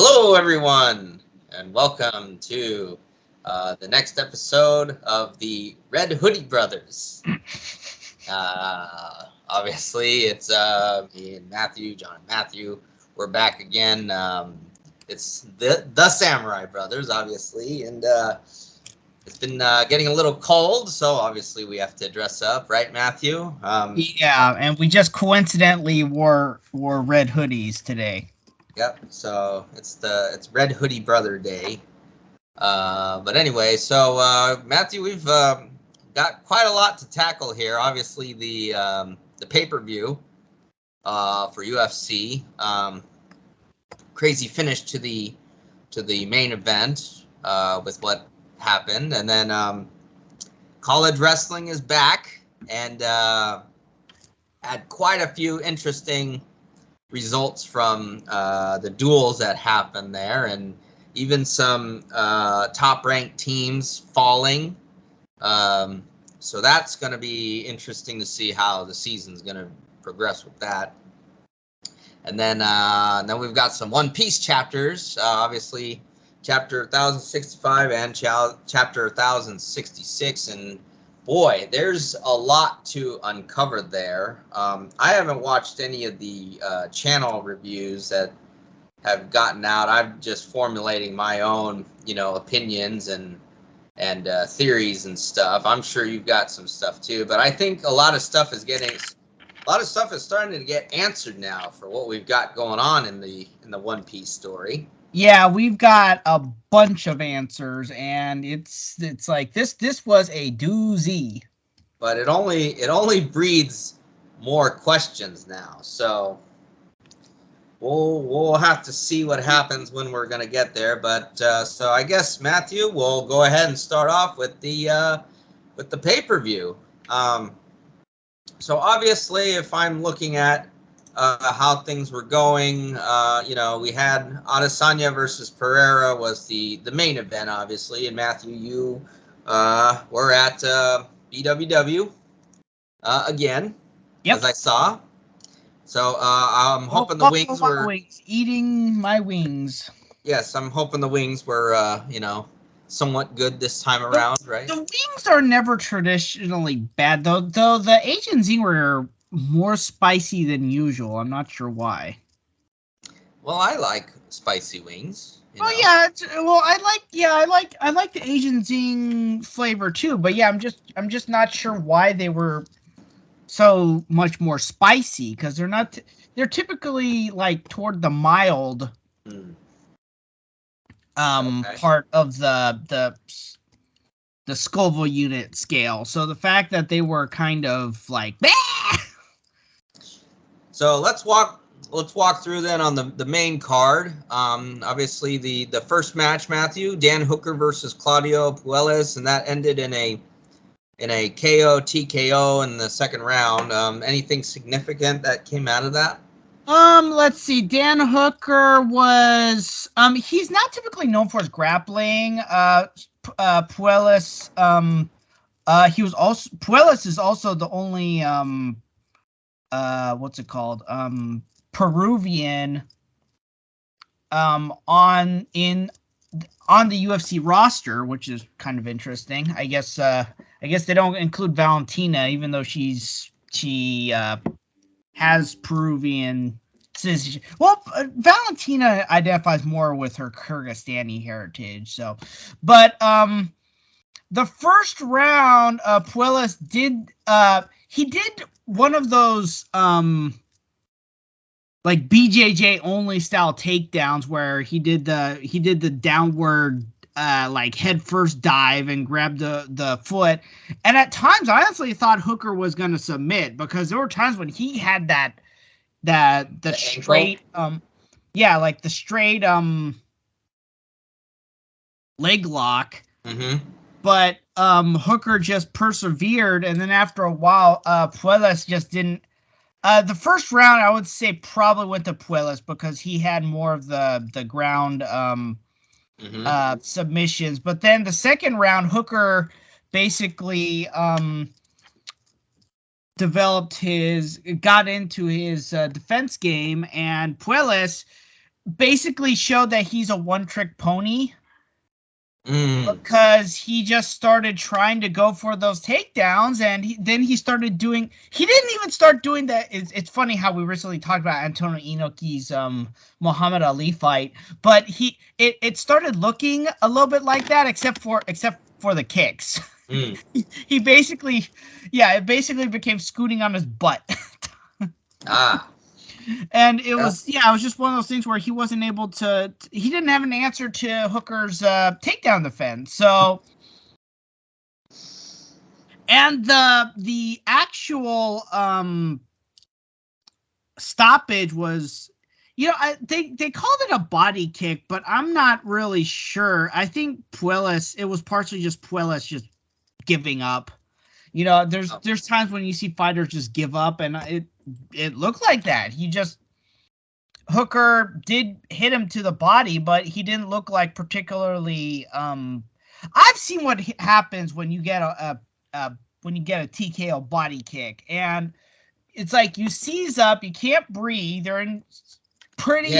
Hello, everyone, and welcome to the next episode of the Red Hoodie Brothers. Obviously, it's me and Matthew, John and Matthew. We're back again. It's the Samurai Brothers, obviously, and it's been getting a little cold, so obviously we have to dress up, right, Matthew? Yeah, and we just coincidentally wore red hoodies today. Yep. So it's Red Hoodie Brother Day. But anyway, so Matthew, we've got quite a lot to tackle here. Obviously, the pay-per-view for UFC. Crazy finish to the main event with what happened, and then college wrestling is back and had quite a few interesting results from the duels that happened there, and even some top-ranked teams falling. So that's going to be interesting to see how the season's going to progress with that. And then we've got some Onepiece chapters, obviously chapter 1065 and chapter 1066, and boy, there's a lot to uncover there. I haven't watched any of the channel reviews that have gotten out. I'm just formulating my own, opinions and theories and stuff. I'm sure you've got some stuff too, but I think a lot of stuff is starting to get answered now for what we've got going on in the One Piece story. Yeah, we've got a bunch of answers, and it's like this was a doozy. But it only breeds more questions now. So we'll have to see what happens when we're gonna get there. But so I guess Matthew, we'll go ahead and start off with the pay-per-view. So obviously, if I'm looking at how things were going, we had Adesanya versus Pereira was the main event, obviously, and Matthew, you were at BWW again, yep, as I saw. So I'm hoping the wings were eating my wings. Yes, I'm hoping the wings were somewhat good this time around, right? The wings are never traditionally bad, though the Asian zing were more spicy than usual. I'm not sure why. Well, I like spicy wings. Yeah. Well, I like the Asian zing flavor too. But yeah, I'm just not sure why they were so much more spicy, because they're typically like toward the mild part of the Scoville unit scale. So the fact that they were kind of like So let's walk through then on the main card. Obviously the first match, Matthew, Dan Hooker versus Claudio Puelles, and that ended in a KO TKO in the second round. Anything significant that came out of that? Let's see. Dan Hooker was he's not typically known for his grappling. Puelles Puelles is also the only Peruvian on the UFC roster, which is kind of interesting. I guess they don't include Valentina, even though she has Peruvian citizenship. Well, Valentina identifies more with her Kyrgyzstani heritage. So, but the first round, Puelles did one of those like BJJ only style takedowns where he did the downward like head first dive and grabbed the foot, and at times I honestly thought Hooker was going to submit, because there were times when he had the straight like the straight leg lock. Mm-hmm. But Hooker just persevered, and then after a while, Puelles just didn't. The first round, I would say, probably went to Puelles because he had more of the ground submissions. But then the second round, Hooker basically got into his defense game, and Puelles basically showed that he's a one-trick pony. Because he just started trying to go for those takedowns, and then he started doing. He didn't even start doing that. It's funny how we recently talked about Antonio Inoki's Muhammad Ali fight, but it started looking a little bit like that, except for the kicks. He basically, it basically became scooting on his butt. And it was just one of those things where he wasn't able to. He didn't have an answer to Hooker's takedown defense. So, and the actual stoppage was, they called it a body kick, but I'm not really sure. I think it was partially just Puelas just giving up. There's times when you see fighters just give up, and it looked like that. Hooker did hit him to the body, but he didn't look like particularly. I've seen what happens when you get a TKO body kick, and it's like you seize up, you can't breathe. They're in pretty.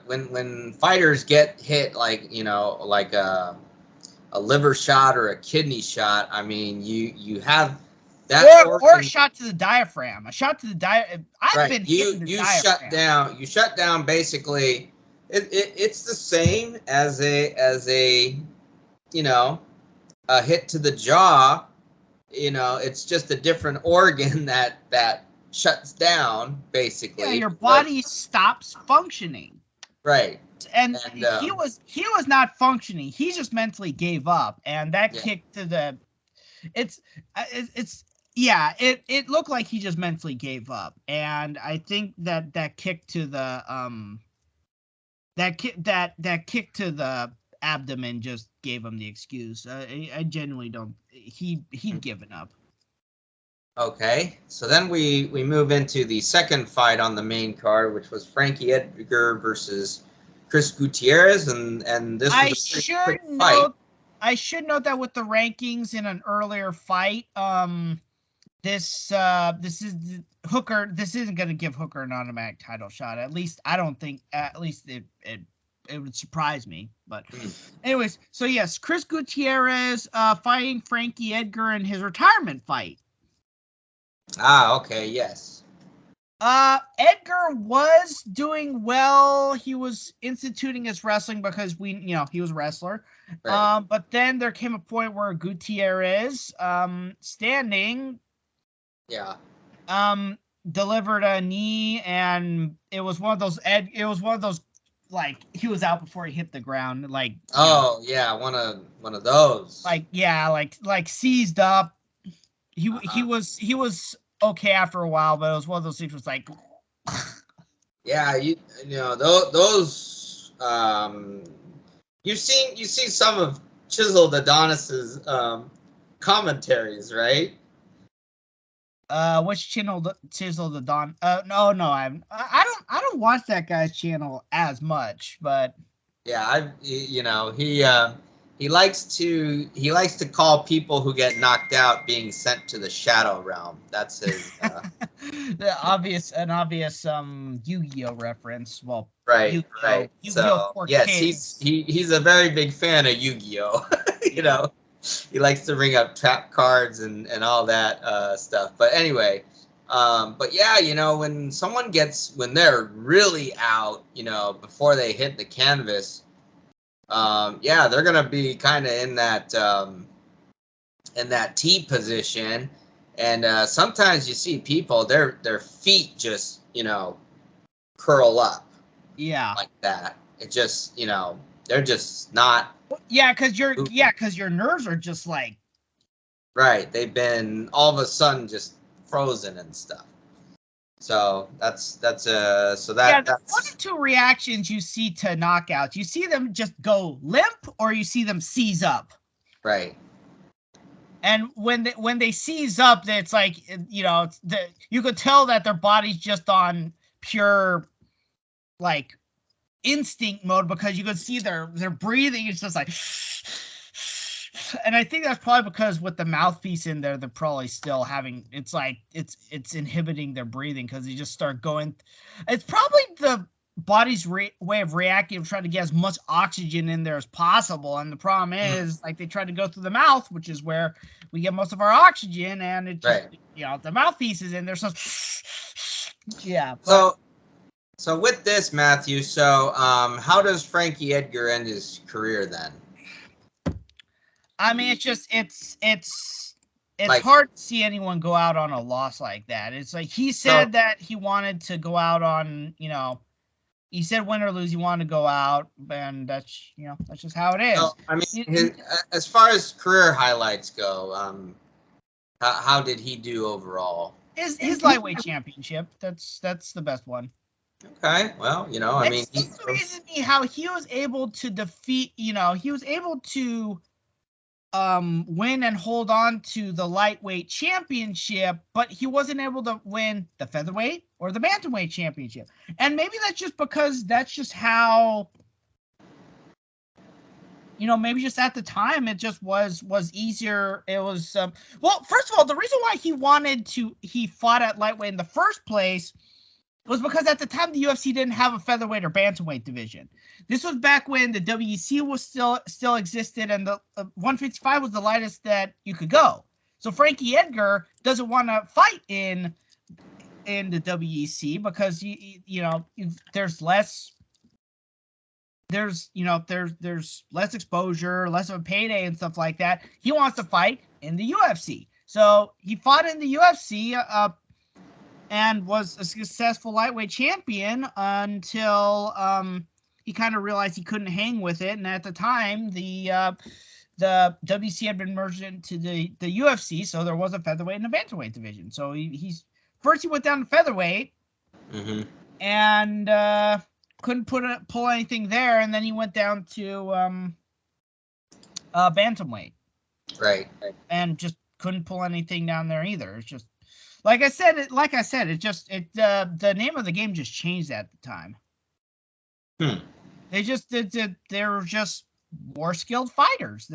When fighters get hit, like a liver shot or a kidney shot, I mean, you have that or a shot to the diaphragm. A shot to the diaphragm. I've been hit in the diaphragm. You shut down basically. It's the same as a hit to the jaw. It's just a different organ that shuts down basically. Yeah, your body stops functioning. Right. And he was not functioning. He just mentally gave up, and that kick to the, it looked like he just mentally gave up, and I think that kick to the that kick to the abdomen just gave him the excuse. I genuinely don't. He'd given up. Okay, so then we move into the second fight on the main card, which was Frankie Edgar versus Chris Gutierrez, and this was a pretty quick fight. I should note that with the rankings in an earlier fight, this is Hooker. This isn't going to give Hooker an automatic title shot. At least I don't think. At least it would surprise me. But anyways, so yes, Chris Gutierrez fighting Frankie Edgar in his retirement fight. Okay, yes. Edgar was doing well. He was instituting his wrestling because he was a wrestler. Right. But then there came a point where Gutierrez, standing, delivered a knee, and it was one of those. Like he was out before he hit the ground. Like one of those. Like seized up. He was okay after a while, but it was one of those things was like those you've seen some of Chiseled Adonis's commentaries, right? Which channel Chiseled Adon? No, I don't watch that guy's channel as much, but he likes to call people who get knocked out being sent to the shadow realm. That's his the obvious Yu-Gi-Oh reference. Well, right. Yu-Gi-Oh! Yes, he's a very big fan of Yu-Gi-Oh. He likes to bring up trap cards and all that stuff. But anyway, when they're really out, before they hit the canvas, they're gonna be kind of in that T position, and sometimes you see people their feet just curl up, like that. It just they're just not. Because your nerves are just like. Right, they've been all of a sudden just frozen and stuff. So that's one of two reactions you see to knockouts. You see them just go limp, or you see them seize up. Right. And when they seize up, it's like you could tell that their body's just on pure like instinct mode, because you could see their breathing is just like. And I think that's probably because with the mouthpiece in there, they're probably still having, it's like, it's inhibiting their breathing because they just start going. It's probably body's way of reacting of trying to get as much oxygen in there as possible. And the problem is, like, they try to go through the mouth, which is where we get most of our oxygen, and it just, the mouthpiece is in there. So, yeah. So with this, Matthew, how does Frankie Edgar end his career then? I mean, it's like, hard to see anyone go out on a loss like that. It's like he said that he wanted to go out on, he said win or lose, he wanted to go out, and that's just how it is. So, I mean, as far as career highlights go, how did he do overall? His lightweight championship. That's the best one. Okay, well, I mean, it's amazes me how he was able to defeat. He was able to win and hold on to the lightweight championship, but he wasn't able to win the featherweight or the bantamweight championship. And maybe that's just because that's just how, maybe just at the time it just was easier. It was, well, first of all, the reason why he fought at lightweight in the first place was because at the time the UFC didn't have a featherweight or bantamweight division. This was back when the WEC was still existed, and the 155 was the lightest that you could go. So Frankie Edgar doesn't want to fight in the WEC because there's less exposure, less of a payday and stuff like that. He wants to fight in the UFC. So he fought in the UFC and was a successful lightweight champion until he kind of realized he couldn't hang with it. And at the time, the WC had been merged into the UFC, so there was a featherweight and a bantamweight division. So he went down to featherweight, and couldn't pull anything there, and then he went down to bantamweight, right, and just couldn't pull anything down there either. It's just like I said. The name of the game just changed at the time. They were just more skilled fighters.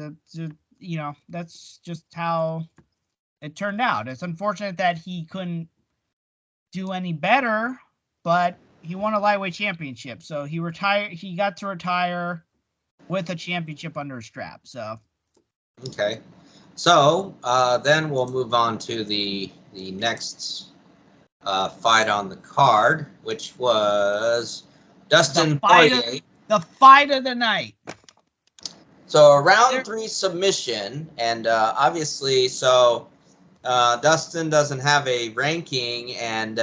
That's just how it turned out. It's unfortunate that he couldn't do any better, but he won a lightweight championship. So he retired. He got to retire with a championship under his strap. So. Okay. So then we'll move on to the next fight on the card, which was Dustin Poirier. The fight of the night. So a round 3 submission, and obviously, Dustin doesn't have a ranking, and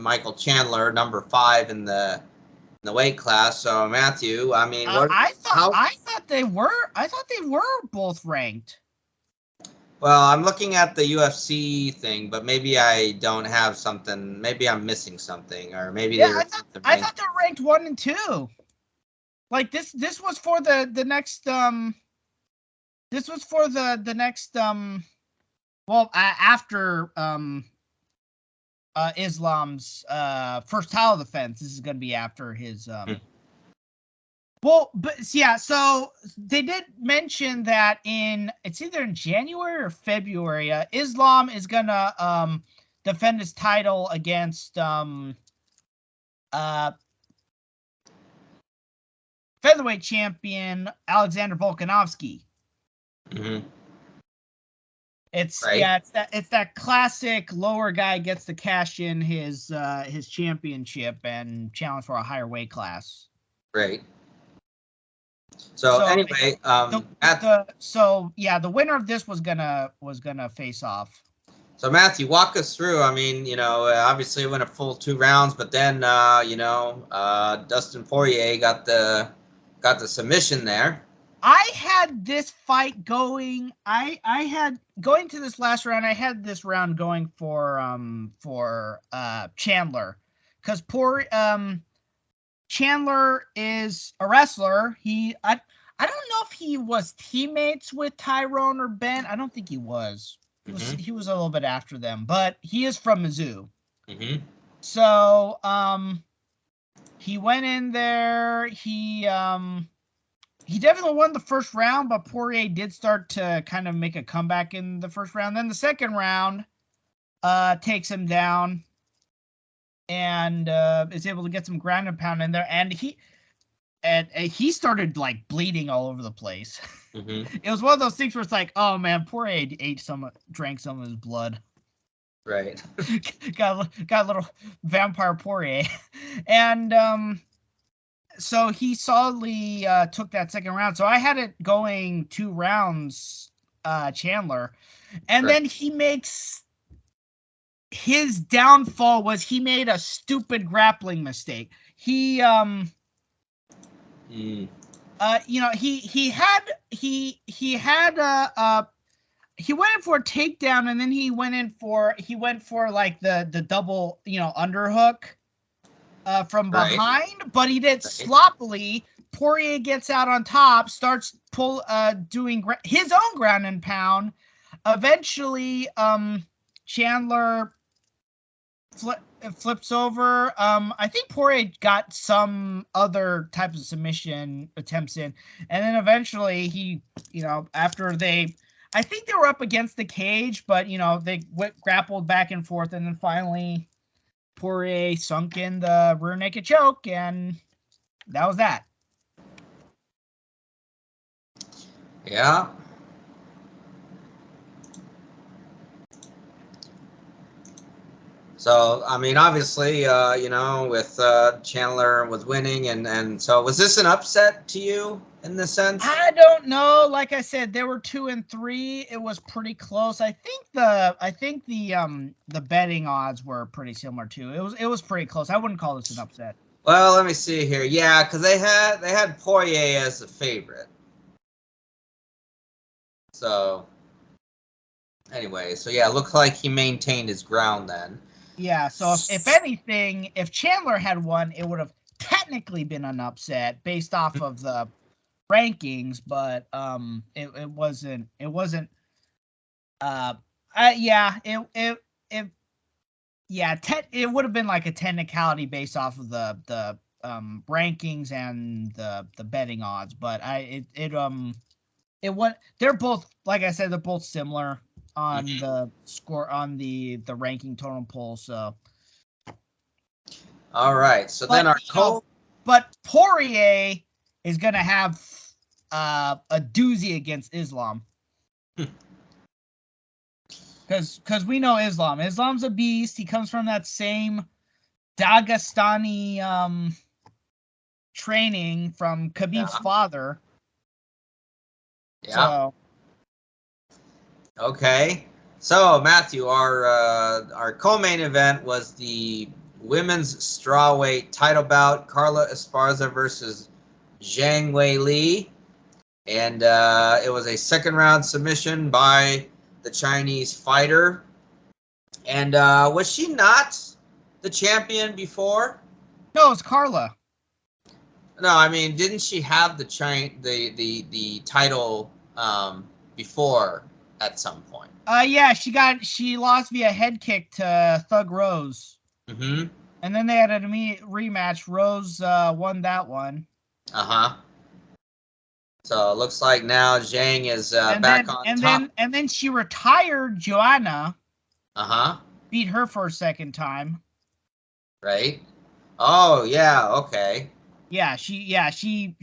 Michael Chandler, number 5 in the weight class. So Matthew, I mean, I thought they were both ranked. Well, I'm looking at the UFC thing, but maybe I don't have something. Maybe I'm missing something, or maybe I thought they were ranked 1 and 2. Like this was for the next This was for the next after Islam's first title defense. This is going to be after his Well, but yeah, so they did mention that it's either in January or February, Islam is gonna defend his title against featherweight champion Alexander Volkanovski. Mm-hmm. It's that classic lower guy gets to cash in his championship and challenge for a higher weight class. Right. So anyway, the winner of this was gonna face off. So Matthew, walk us through. I mean, obviously it went a full 2 rounds, but then Dustin Poirier got the submission there. I had this fight going. I had going to this last round. I had this round going for Chandler, because Chandler is a wrestler. I don't know if he was teammates with Tyrone or Ben. I don't think he was. He was a little bit after them, but he is from Mizzou. Mm-hmm. So he went in there. He definitely won the first round, but Poirier did start to kind of make a comeback in the first round. Then the second round takes him down. and is able to get some ground and pound in there, and he started like bleeding all over the place. Mm-hmm. It was one of those things where it's like, oh man, Poirier drank some of his blood. Right. got a little vampire Poirier, and so he solidly took that second round. So I had it going 2 rounds, Chandler, and then he makes. His downfall was he made a stupid grappling mistake. He you know, he went in for a takedown, and then he went for like the double, you know, underhook from behind, but he did sloppily. Poirier gets out on top, starts doing his own ground and pound. Eventually, Chandler flips over. I think Poirier got some other types of submission attempts in, and then eventually he, you know, after I think they were up against the cage, but you know they grappled back and forth, and then finally Poirier sunk in the rear naked choke, and that was that. Yeah. So, I mean, obviously, you know, with Chandler was winning, and so was this an upset to you in this sense? I don't know. Like I said, there were 2 and 3. It was pretty close. I think the betting odds were pretty similar too. It was pretty close. I wouldn't call this an upset. Well, let me see here. Yeah, because they had Poirier as the favorite. So, anyway, so yeah, it looked like he maintained his ground then. Yeah, so if anything, if Chandler had won, it would have technically been an upset based off of the rankings, but it wasn't it would have been like a technicality based off of the rankings and the betting odds, but they're both, like I said, they're both similar on the score, on the ranking totem poll. So all right, so then but Poirier is gonna have a doozy against Islam, because we know Islam's a beast. He comes from that same Dagestani training from Khabib's father. Yeah. So, okay. So, Matthew, our co-main event was the women's strawweight title bout, Carla Esparza versus Zhang Weili. And it was a second round submission by the Chinese fighter. And was she not the champion before? No, it's Carla. No, I mean, didn't she have the title before at some point? Yeah, she lost via head kick to Thug Rose. Mm-hmm. And then they had an immediate rematch. Rose won that one. Uh-huh. So it looks like now Zhang is back on top. And then she retired Joanna. Uh-huh. Beat her for a second time. Right. Oh, yeah, okay. Yeah, she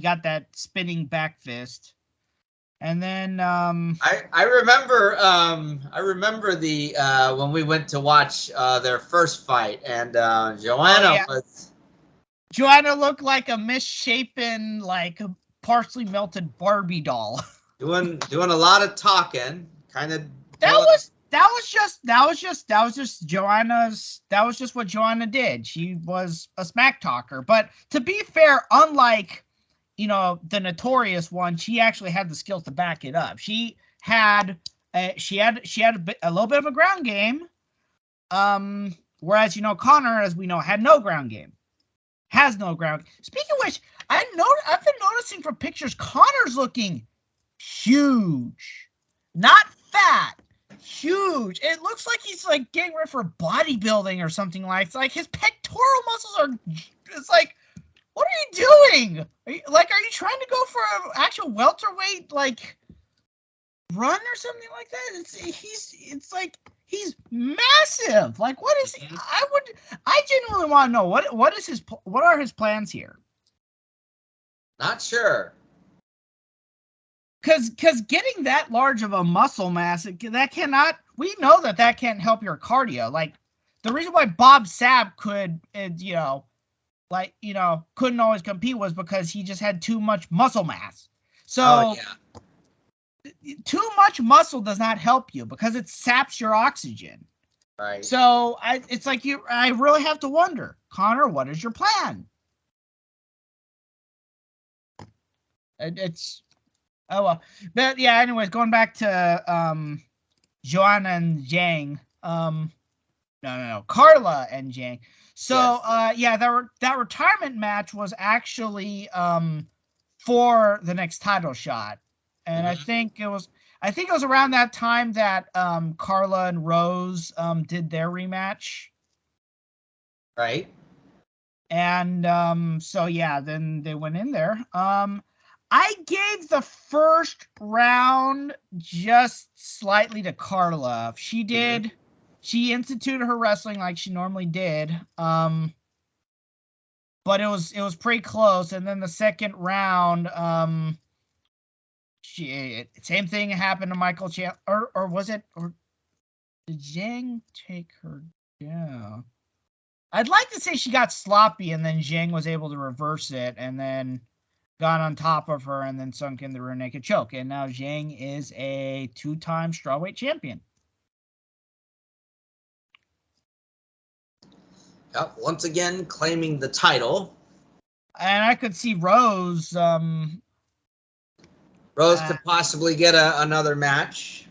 got that spinning back fist. And then I remember the when we went to watch their first fight, and Joanna looked like a misshapen, like partially melted Barbie doll. doing a lot of talking, kind of. That was just Joanna's. That was just what Joanna did. She was a smack talker. But to be fair, unlike, you know, the notorious one, she actually had the skills to back it up. She had a little bit of a ground game. Whereas, you know, Conor, as we know, had no ground game. Has no ground. Speaking of which, I've been noticing from pictures, Conor's looking huge, not fat. Huge. It looks like he's like getting ready for bodybuilding or something like. It's like his pectoral muscles are. It's like, what are you doing? Are you trying to go for an actual welterweight like run or something like that? It's like he's massive. aggressive. Like, what is? I genuinely want to know what are his plans here? Not sure. Because getting that large of a muscle mass, we know that can't help your cardio. Like, the reason why Bob Sapp couldn't always compete was because he just had too much muscle mass. So too much muscle does not help you because it saps your oxygen. Right. So I really have to wonder, Connor, what is your plan? But yeah. Anyways, going back to Joanna and Zhang. No, Carla and Zhang. So that retirement match was actually for the next title shot, and I think it was around that time that Carla and Rose did their rematch. Right. And then they went in there. I gave the first round just slightly to Carla. She instituted her wrestling like she normally did. But it was pretty close. And then the second round, same thing happened to Michael Chan, or was it, or did Zhang take her down? I'd like to say she got sloppy and then Zhang was able to reverse it and then got on top of her and then sunk in the rear naked choke. And now Zhang is a 2-time strawweight champion. Yep, once again claiming the title. And I could see Rose. Rose could possibly get another match.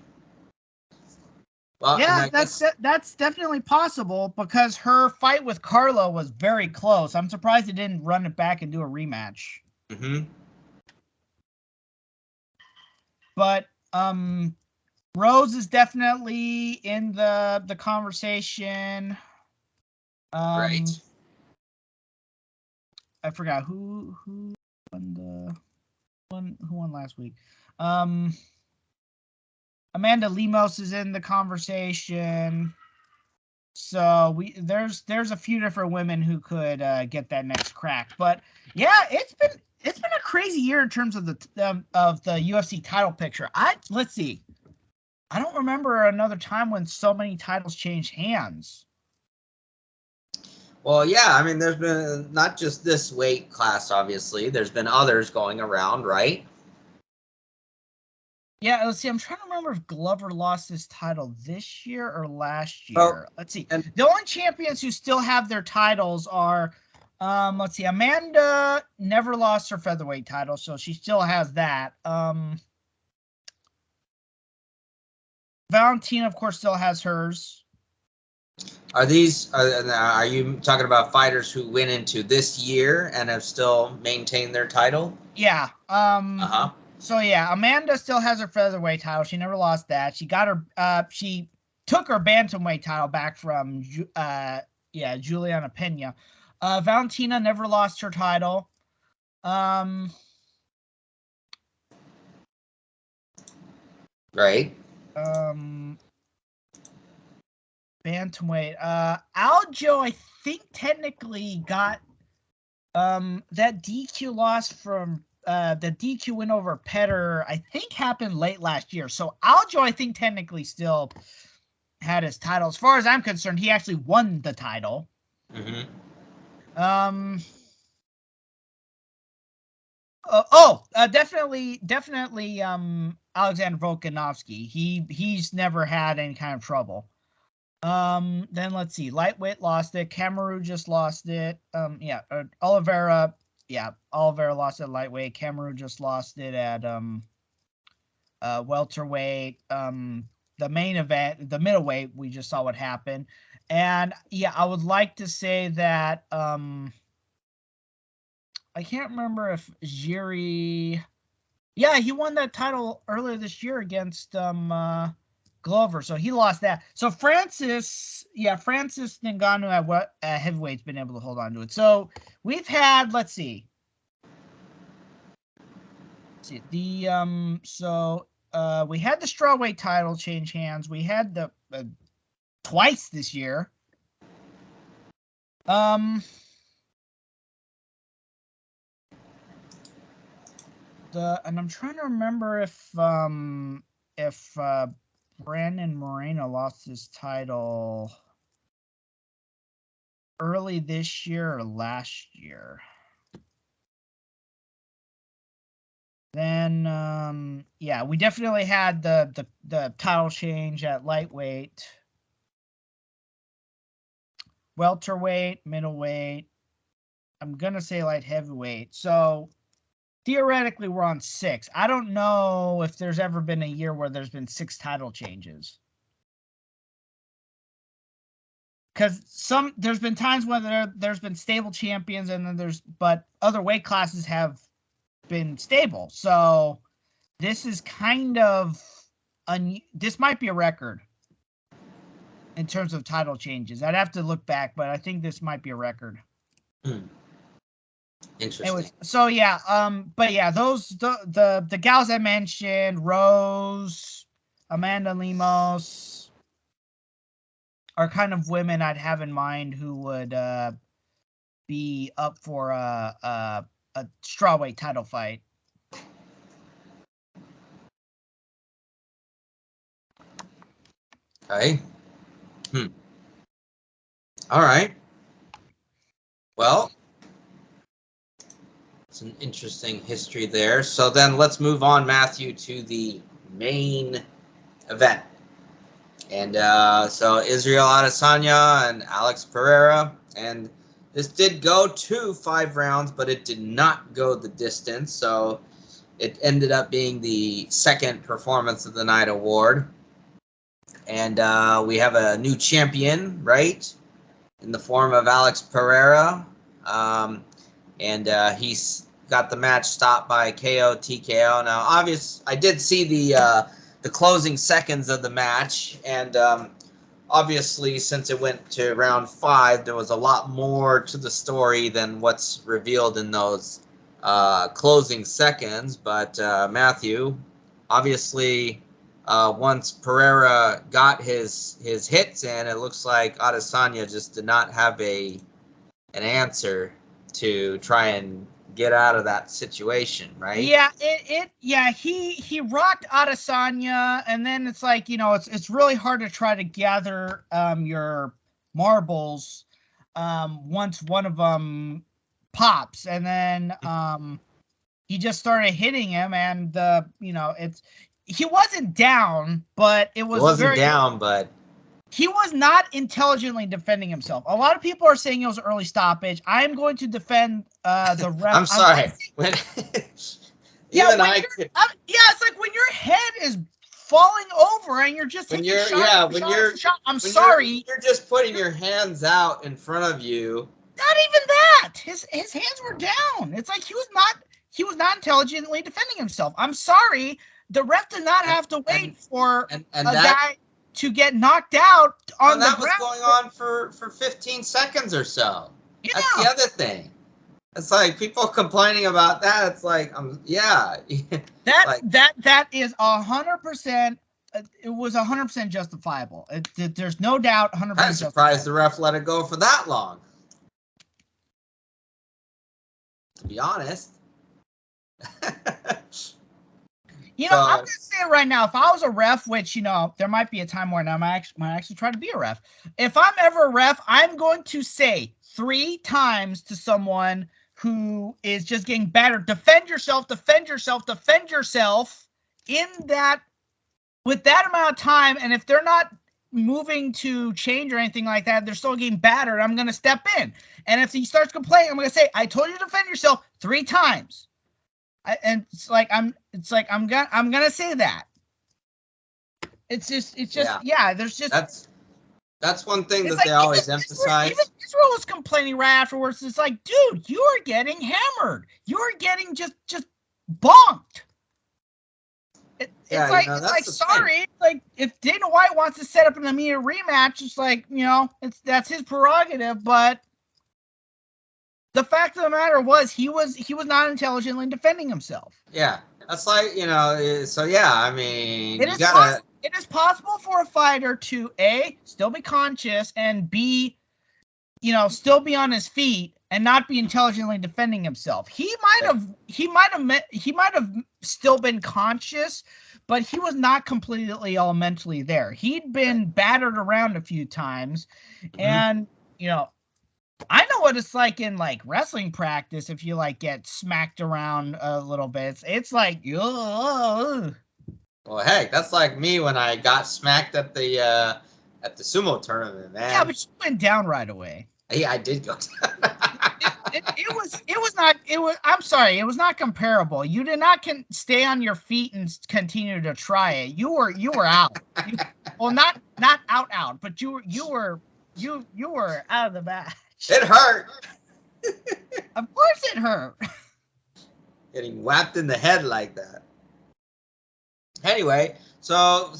Well, yeah, that's definitely possible because her fight with Carla was very close. I'm surprised they didn't run it back and do a rematch. But Rose is definitely in the conversation. Right. I forgot who won who won last week. Amanda Lemos is in the conversation. So there's a few different women who could get that next crack. But yeah, it's been a crazy year in terms of the UFC title picture. Let's see. I don't remember another time when so many titles changed hands. Well, yeah, I mean, there's been not just this weight class, obviously. There's been others going around, right? Yeah, let's see. I'm trying to remember if Glover lost his title this year or last year. Let's see. The only champions who still have their titles are, let's see. Amanda never lost her featherweight title, so she still has that. Valentina, of course, still has hers. Are you talking about fighters who went into this year and have still maintained their title? Yeah. So yeah, Amanda still has her featherweight title. She never lost that. She got her. She took her bantamweight title back from Juliana Pena. Valentina never lost her title. Right. Bantamweight. Aljo, I think technically got that DQ loss from the DQ win over Petter, I think happened late last year. So Aljo, I think technically still had his title. As far as I'm concerned, he actually won the title. Definitely Alexander Volkanovski. He's never had any kind of trouble. Then let's see. Lightweight lost it. Kamaru just lost it. Oliveira lost it at lightweight. Kamaru just lost it at welterweight. The main event, the middleweight, we just saw what happened. And yeah, I would like to say that I can't remember if Jiri. Yeah, he won that title earlier this year against Glover, so he lost that. So Francis Ngannou at what heavyweight's been able to hold on to it. So we've had, let's see, we had the strawweight title change hands. We had the twice this year. And I'm trying to remember if Brandon Moreno lost his title early this year or last year. Then yeah, we definitely had the title change at lightweight, welterweight, middleweight. I'm gonna say light heavyweight. So theoretically, we're on 6. I don't know if there's ever been a year where there's been 6 title changes. Because there's been times when there's been stable champions, and then but other weight classes have been stable. So this is kind of this might be a record in terms of title changes. I'd have to look back, but I think this might be a record. Interesting. Anyways, so yeah, but yeah, those the gals I mentioned, Rose, Amanda Lemos, are kind of women I'd have in mind who would be up for a strawweight title fight. Okay. All right. Well, it's an interesting history there. So then let's move on, Matthew, to the main event. And so Israel Adesanya and Alex Pereira. And this did go to 5 rounds, but it did not go the distance. So it ended up being the second Performance of the Night award. And we have a new champion, right, in the form of Alex Pereira. And he's got the match stopped by KO TKO. Now, I did see the closing seconds of the match, and obviously, since it went to round 5, there was a lot more to the story than what's revealed in those closing seconds. But Matthew, obviously, once Pereira got his hits in, it looks like Adesanya just did not have an answer to try and get out of that situation, right? Yeah, he rocked Adesanya, and then it's like, it's really hard to try to gather your marbles once one of them pops, and then he just started hitting him, and he wasn't down, but it was but he was not intelligently defending himself. A lot of people are saying it was an early stoppage. I'm going to defend the ref. I'm sorry. It's like when your head is falling over and you're just taking shot. I'm sorry. You're just putting your hands out in front of you. Not even that. His hands were down. It's like he was not intelligently defending himself. I'm sorry. The ref did not have to wait for a guy to get knocked out on the ground. That was going on for 15 seconds or so. Yeah. That's the other thing. It's like people complaining about that. It's like, yeah. That is 100%. It was 100% justifiable. There's no doubt. 100%. I'm surprised the ref let it go for that long. To be honest. I'm going to say it right now. If I was a ref, which, there might be a time when I might actually try to be a ref. If I'm ever a ref, I'm going to say 3 times to someone who is just getting battered, defend yourself with that amount of time. And if they're not moving to change or anything like that, they're still getting battered, I'm going to step in. And if he starts complaining, I'm going to say, I told you to defend yourself 3 times. I'm gonna say that. It's just there's just that's one thing that they always emphasize. Even Israel was complaining right afterwards. It's like, dude, you are getting hammered. You are getting just bonked. Sorry. It's like, if Dana White wants to set up an immediate rematch, it's like, that's his prerogative, but the fact of the matter was he was not intelligently defending himself. Yeah, that's like, so yeah, I mean, it is possible it is possible for a fighter to A, still be conscious, and B, still be on his feet and not be intelligently defending himself. He might have still been conscious, but he was not completely all mentally there. He'd been battered around a few times, and I know what it's like in like wrestling practice. If you like get smacked around a little bit, it's like, ugh. Well, heck, that's like me when I got smacked at the sumo tournament, man. Yeah, but you went down right away. Yeah, I did go down. I'm sorry, it was not comparable. You did not stay on your feet and continue to try it. You were out. Not out, but you were out of the match. It hurt. Of course it hurt. Getting whacked in the head like that. Anyway, so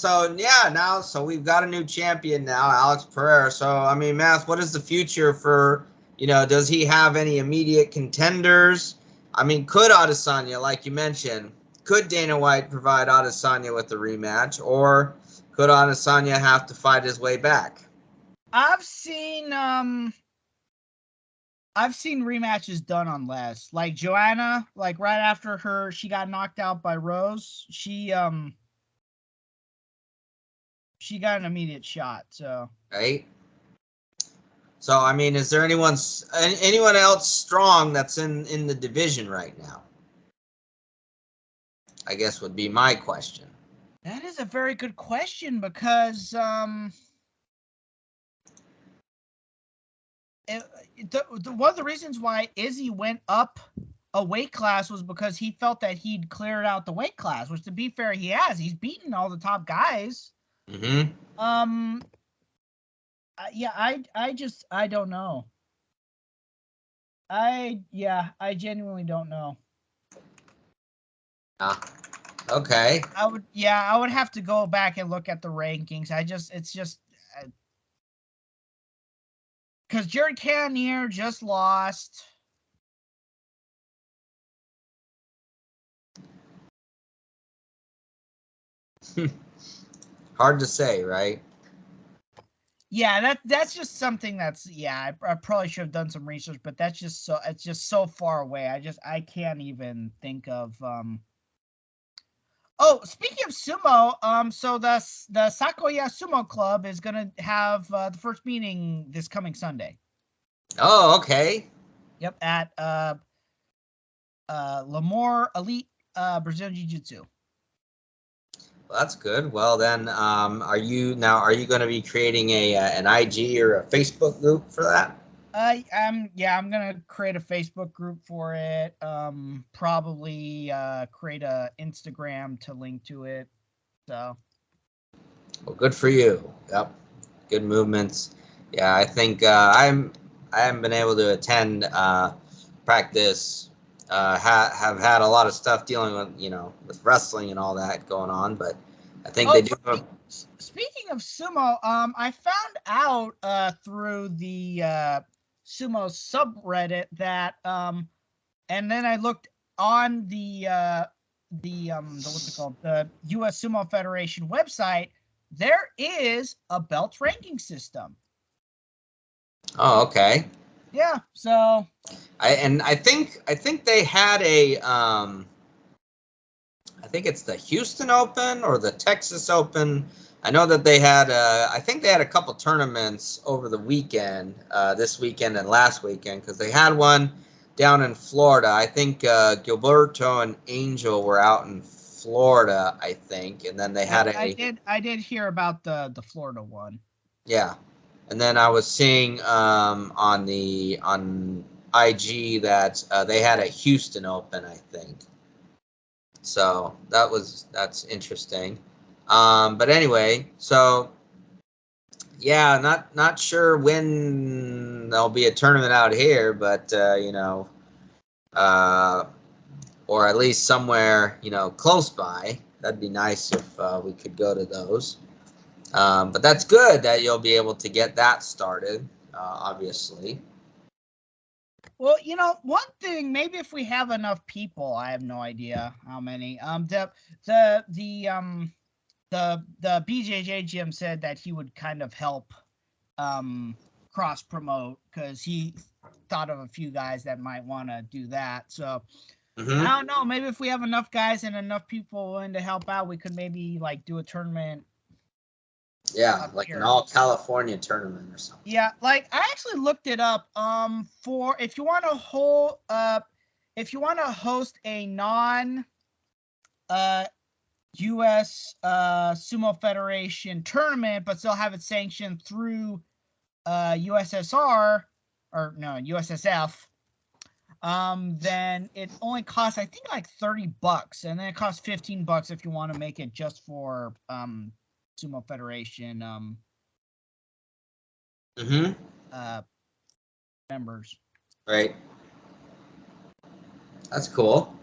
we've got a new champion now, Alex Pereira. So I mean, Matt, what is the future for? Does he have any immediate contenders? I mean, could Adesanya, like you mentioned, could Dana White provide Adesanya with a rematch, or could Adesanya have to fight his way back? I've seen rematches done on less. Like Joanna, like right after she got knocked out by Rose, she got an immediate shot. So right. So I mean, is there anyone else strong that's in the division right now? I guess would be my question. That is a very good question because one of the reasons why Izzy went up a weight class was because he felt that he'd cleared out the weight class, which to be fair, he has. He's beaten all the top guys. Mm-hmm. I don't know. I genuinely don't know. Okay. I would have to go back and look at the rankings. Because Jared Cannonier just lost. Hard to say, right? Yeah, that's just something that's I probably should have done some research, but it's just so far away. I can't even think of Oh, speaking of sumo, so the Sakoya Sumo Club is gonna have the first meeting this coming Sunday. Oh, okay. Yep, at L'Amour Elite Brazilian Jiu-Jitsu. Well, that's good. Well, then, are you going to be creating an IG or a Facebook group for that? I'm gonna create a Facebook group for it. Probably create a Instagram to link to it. So. Well, good for you. Yep, good movements. Yeah, I think I haven't been able to attend practice. Have had a lot of stuff dealing with wrestling and all that going on, but I think they do. Speaking of sumo, I found out through the sumo subreddit that and then I looked on the what's it called, the U.S. Sumo Federation website. There is a belt ranking system. Oh, okay. Yeah, so I think they had a I think it's the Houston Open or the Texas Open. I know that they had I think they had a couple tournaments over the weekend, this weekend and last weekend, because they had one down in Florida. I think Gilberto and Angel were out in Florida, I think, and then they had I did hear about the Florida one. Yeah. And then I was seeing on IG that they had a Houston Open, I think. So that's interesting. But anyway, so yeah, not sure when there'll be a tournament out here, but or at least somewhere close by. That'd be nice if we could go to those. But that's good that you'll be able to get that started, obviously. Well, one thing, maybe if we have enough people, I have no idea how many. The the BJJ gym said that he would kind of help cross promote because he thought of a few guys that might want to do that. So I don't know. Maybe if we have enough guys and enough people willing to help out, we could maybe like do a tournament. Yeah, like an all California tournament or something. Yeah, like I actually looked it up. For if you want to host a non US Sumo Federation tournament, but still have it sanctioned through USSR or no USSF, then it only costs I think like $30, and then it costs $15 if you want to make it just for Sumo Federation members. Right. That's cool.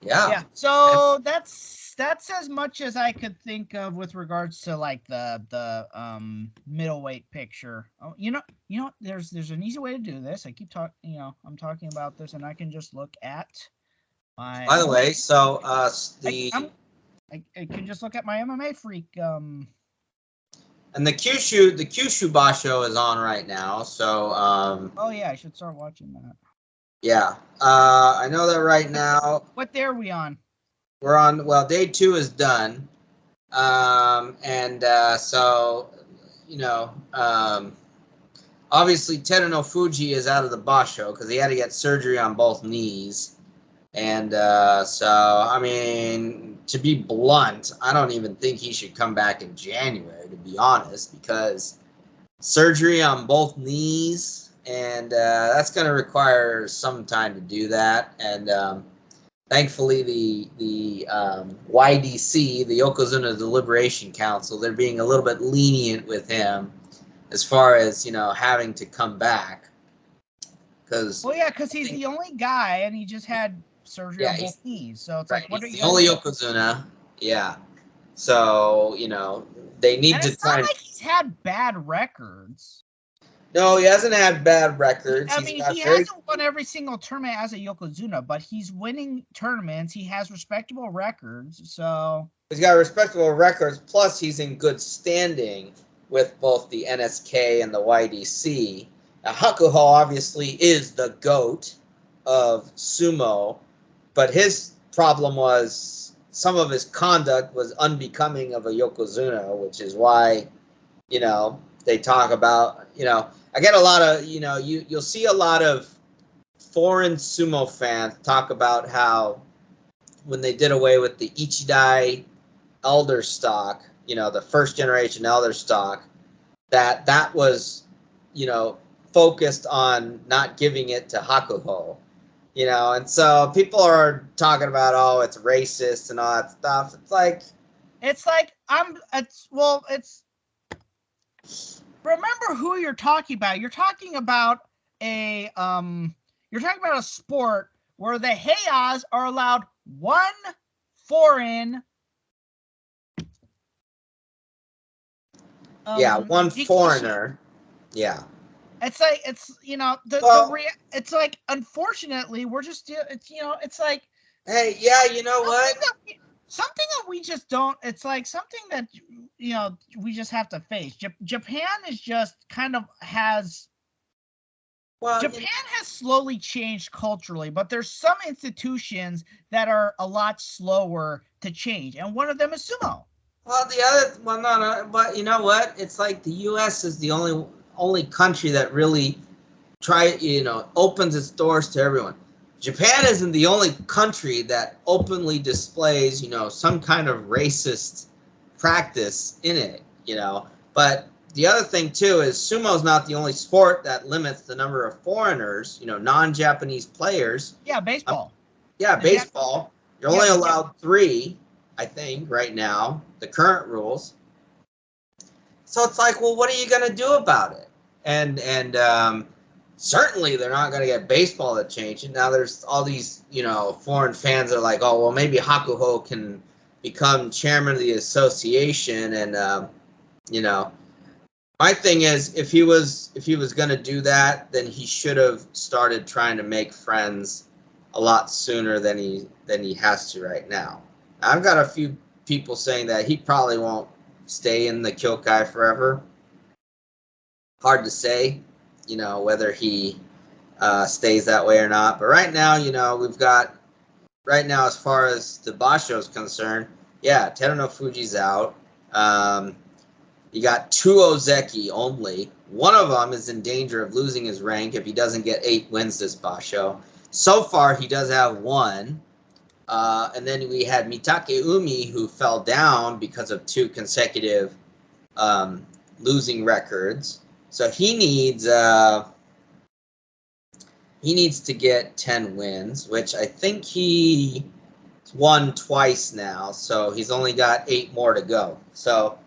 Yeah. So that's as much as I could think of with regards to like the middleweight picture. Oh, you know, there's an easy way to do this. I keep talking, I'm talking about this, and I can just look at my. By the way, so I can just look at my MMA Freak. And the Kyushu Basho is on right now. So. Oh yeah, I should start watching that. Yeah, I know that right now. What day are we on? We're on. Well, day 2 is done, and so obviously Teruno Fuji is out of the Basho because he had to get surgery on both knees. And so, I mean, to be blunt, I don't even think he should come back in January, to be honest, because surgery on both knees, and that's going to require some time to do that. And thankfully, the YDC, the Yokozuna Deliberation Council, they're being a little bit lenient with him as far as, having to come back. Because he's the only guy, and he just had surgery on both knees, so it's like, what are you? The only Yokozuna, yeah. So they need to. It's not like he's had bad records. No, he hasn't had bad records. I mean, he hasn't won every single tournament as a Yokozuna, but he's winning tournaments. He has respectable records, so he's got respectable records. Plus, he's in good standing with both the NSK and the YDC. Now, Hakuho obviously is the GOAT of sumo, but his problem was some of his conduct was unbecoming of a Yokozuna, which is why, they talk about, I get a lot of, you'll see a lot of foreign sumo fans talk about how when they did away with the Ichidai elder stock, the first generation elder stock, that was, focused on not giving it to Hakuho. And so people are talking about, oh, it's racist and all that stuff. Remember who you're talking about. You're talking about a sport where the Heias are allowed one foreign. One foreigner. Yeah. It's like it's like, unfortunately we're just it's like, hey, yeah, you know what? Something that we just don't. It's like something that we just have to face. Japan is just kind of has. Well, Japan has slowly changed culturally, but there's some institutions that are a lot slower to change, and one of them is sumo. Well, no, but you know what? It's like the U.S. is the only country that really opens its doors to everyone. Japan isn't the only country that openly displays, some kind of racist practice in it, But the other thing, too, is sumo is not the only sport that limits the number of foreigners, non-Japanese players. Yeah, baseball. Baseball. You're only allowed 3, I think, right now, the current rules. So it's like, well, what are you going to do about it? And certainly they're not going to get baseball to change it. Now there's all these, foreign fans are like, oh, well, maybe Hakuho can become chairman of the association. And, my thing is, if he was going to do that, then he should have started trying to make friends a lot sooner than he has to right now. I've got a few people saying that he probably won't stay in the Kyokai forever. Hard to say, whether he stays that way or not. But right now, we've got, right now, as far as the Basho is concerned, yeah, Teruno Fuji's out. You got 2 Ozeki only. One of them is in danger of losing his rank if he doesn't get 8 wins this Basho. So far, he does have 1. And then we had Mitake Umi, who fell down because of 2 consecutive losing records. So he needs to get 10 wins, which I think he won twice now. So he's only got 8 more to go. So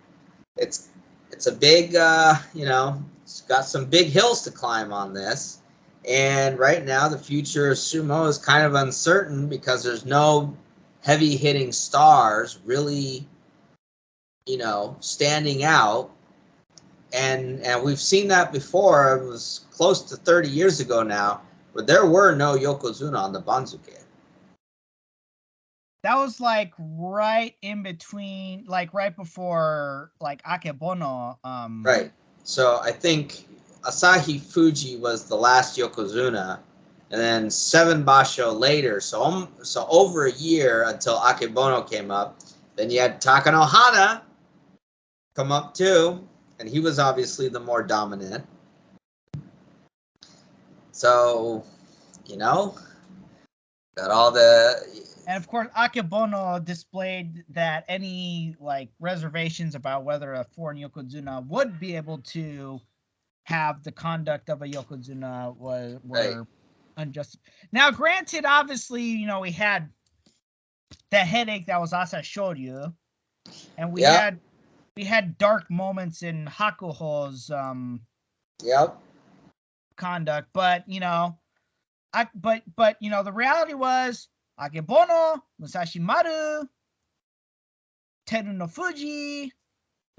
it's a big, it's got some big hills to climb on this. And right now, the future of sumo is kind of uncertain because there's no heavy-hitting stars really, standing out. And we've seen that before. It was close to 30 years ago now, but there were no Yokozuna on the Banzuke. That was like right in between, like right before like Akebono. Right. So I think Asahi Fuji was the last Yokozuna, and then 7 Basho later, so over a year until Akebono came up. Then you had Takanohana come up too, and he was obviously the more dominant. So, got all the... And of course, Akebono displayed that any like reservations about whether a foreign Yokozuna would be able to have the conduct of a Yokozuna were right. Unjust. Now, granted, obviously, we had the headache that was Asa Shoryu, and we had dark moments in Hakuho's conduct, but the reality was Akebono, Musashi Maru, Teruno Fuji.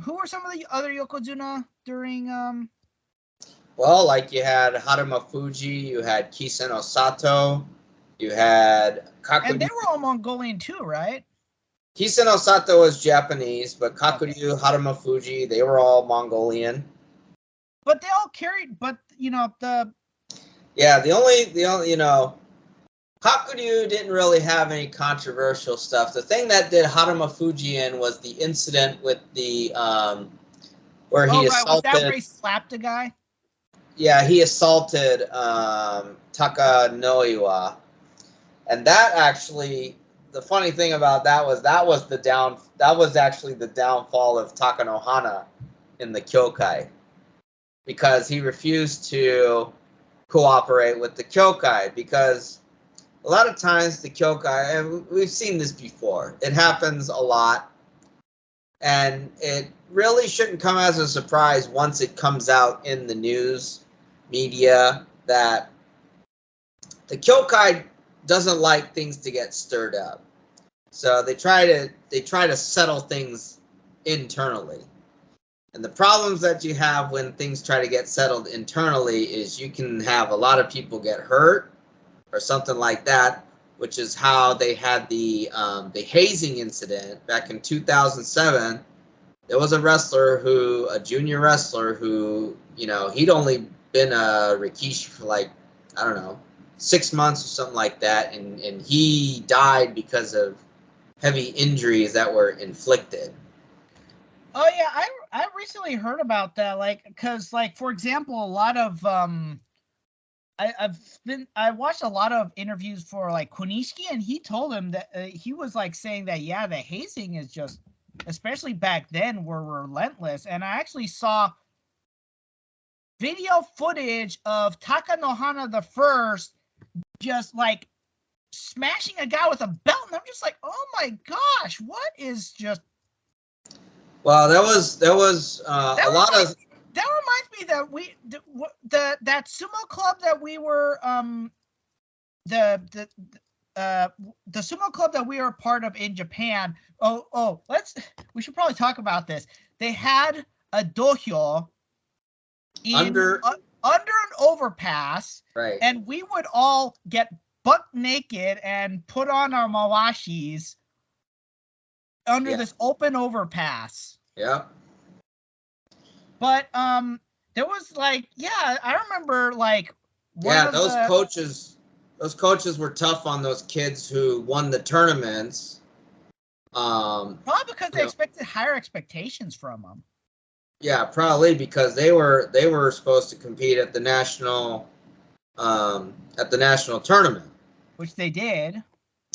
Who were some of the other Yokozuna during Well, like you had Haruma Fuji, you had Kiseno Sato, you had Kakuryu. And they were all Mongolian too, right? Kiseno Sato was Japanese, but Kakuryu, Haruma Fuji, they were all Mongolian. But they all carried, the only Kakuryu didn't really have any controversial stuff. The thing that did Haruma Fuji in was the incident with the where he assaulted. Was that where he slapped a guy? Yeah, he assaulted Taka Noiwa, and that actually, the funny thing about that was actually the downfall of Takanohana in the Kyokai, because he refused to cooperate with the Kyokai, because a lot of times the Kyokai, and we've seen this before, it happens a lot, and it really shouldn't come as a surprise once it comes out in the news media that the Kyokai doesn't like things to get stirred up. So they try to settle things internally. And the problems that you have when things try to get settled internally is you can have a lot of people get hurt or something like that, which is how they had the hazing incident back in 2007. There was a junior wrestler who, he'd only been a Rikishi for 6 months or something like that, and he died because of heavy injuries that were inflicted. Oh yeah, I recently heard about that, because for example, a lot of I watched a lot of interviews for Konishiki, and he told him that he was saying that the hazing is just, especially back then, were relentless. And I actually saw video footage of Takanohana the First just smashing a guy with a belt, and I'm just like, oh my gosh, what is just? Well, there was a lot of. That reminds me that that sumo club that we were the sumo club that we were part of in Japan. We should probably talk about this. They had a dohyo under an overpass, right? And we would all get buck naked and put on our mawashis under this open overpass. Yeah. But there was like, I remember like those coaches were tough on those kids who won the tournaments. Probably because they expected higher expectations from them. Yeah, probably because they were supposed to compete at the national tournament, which they did.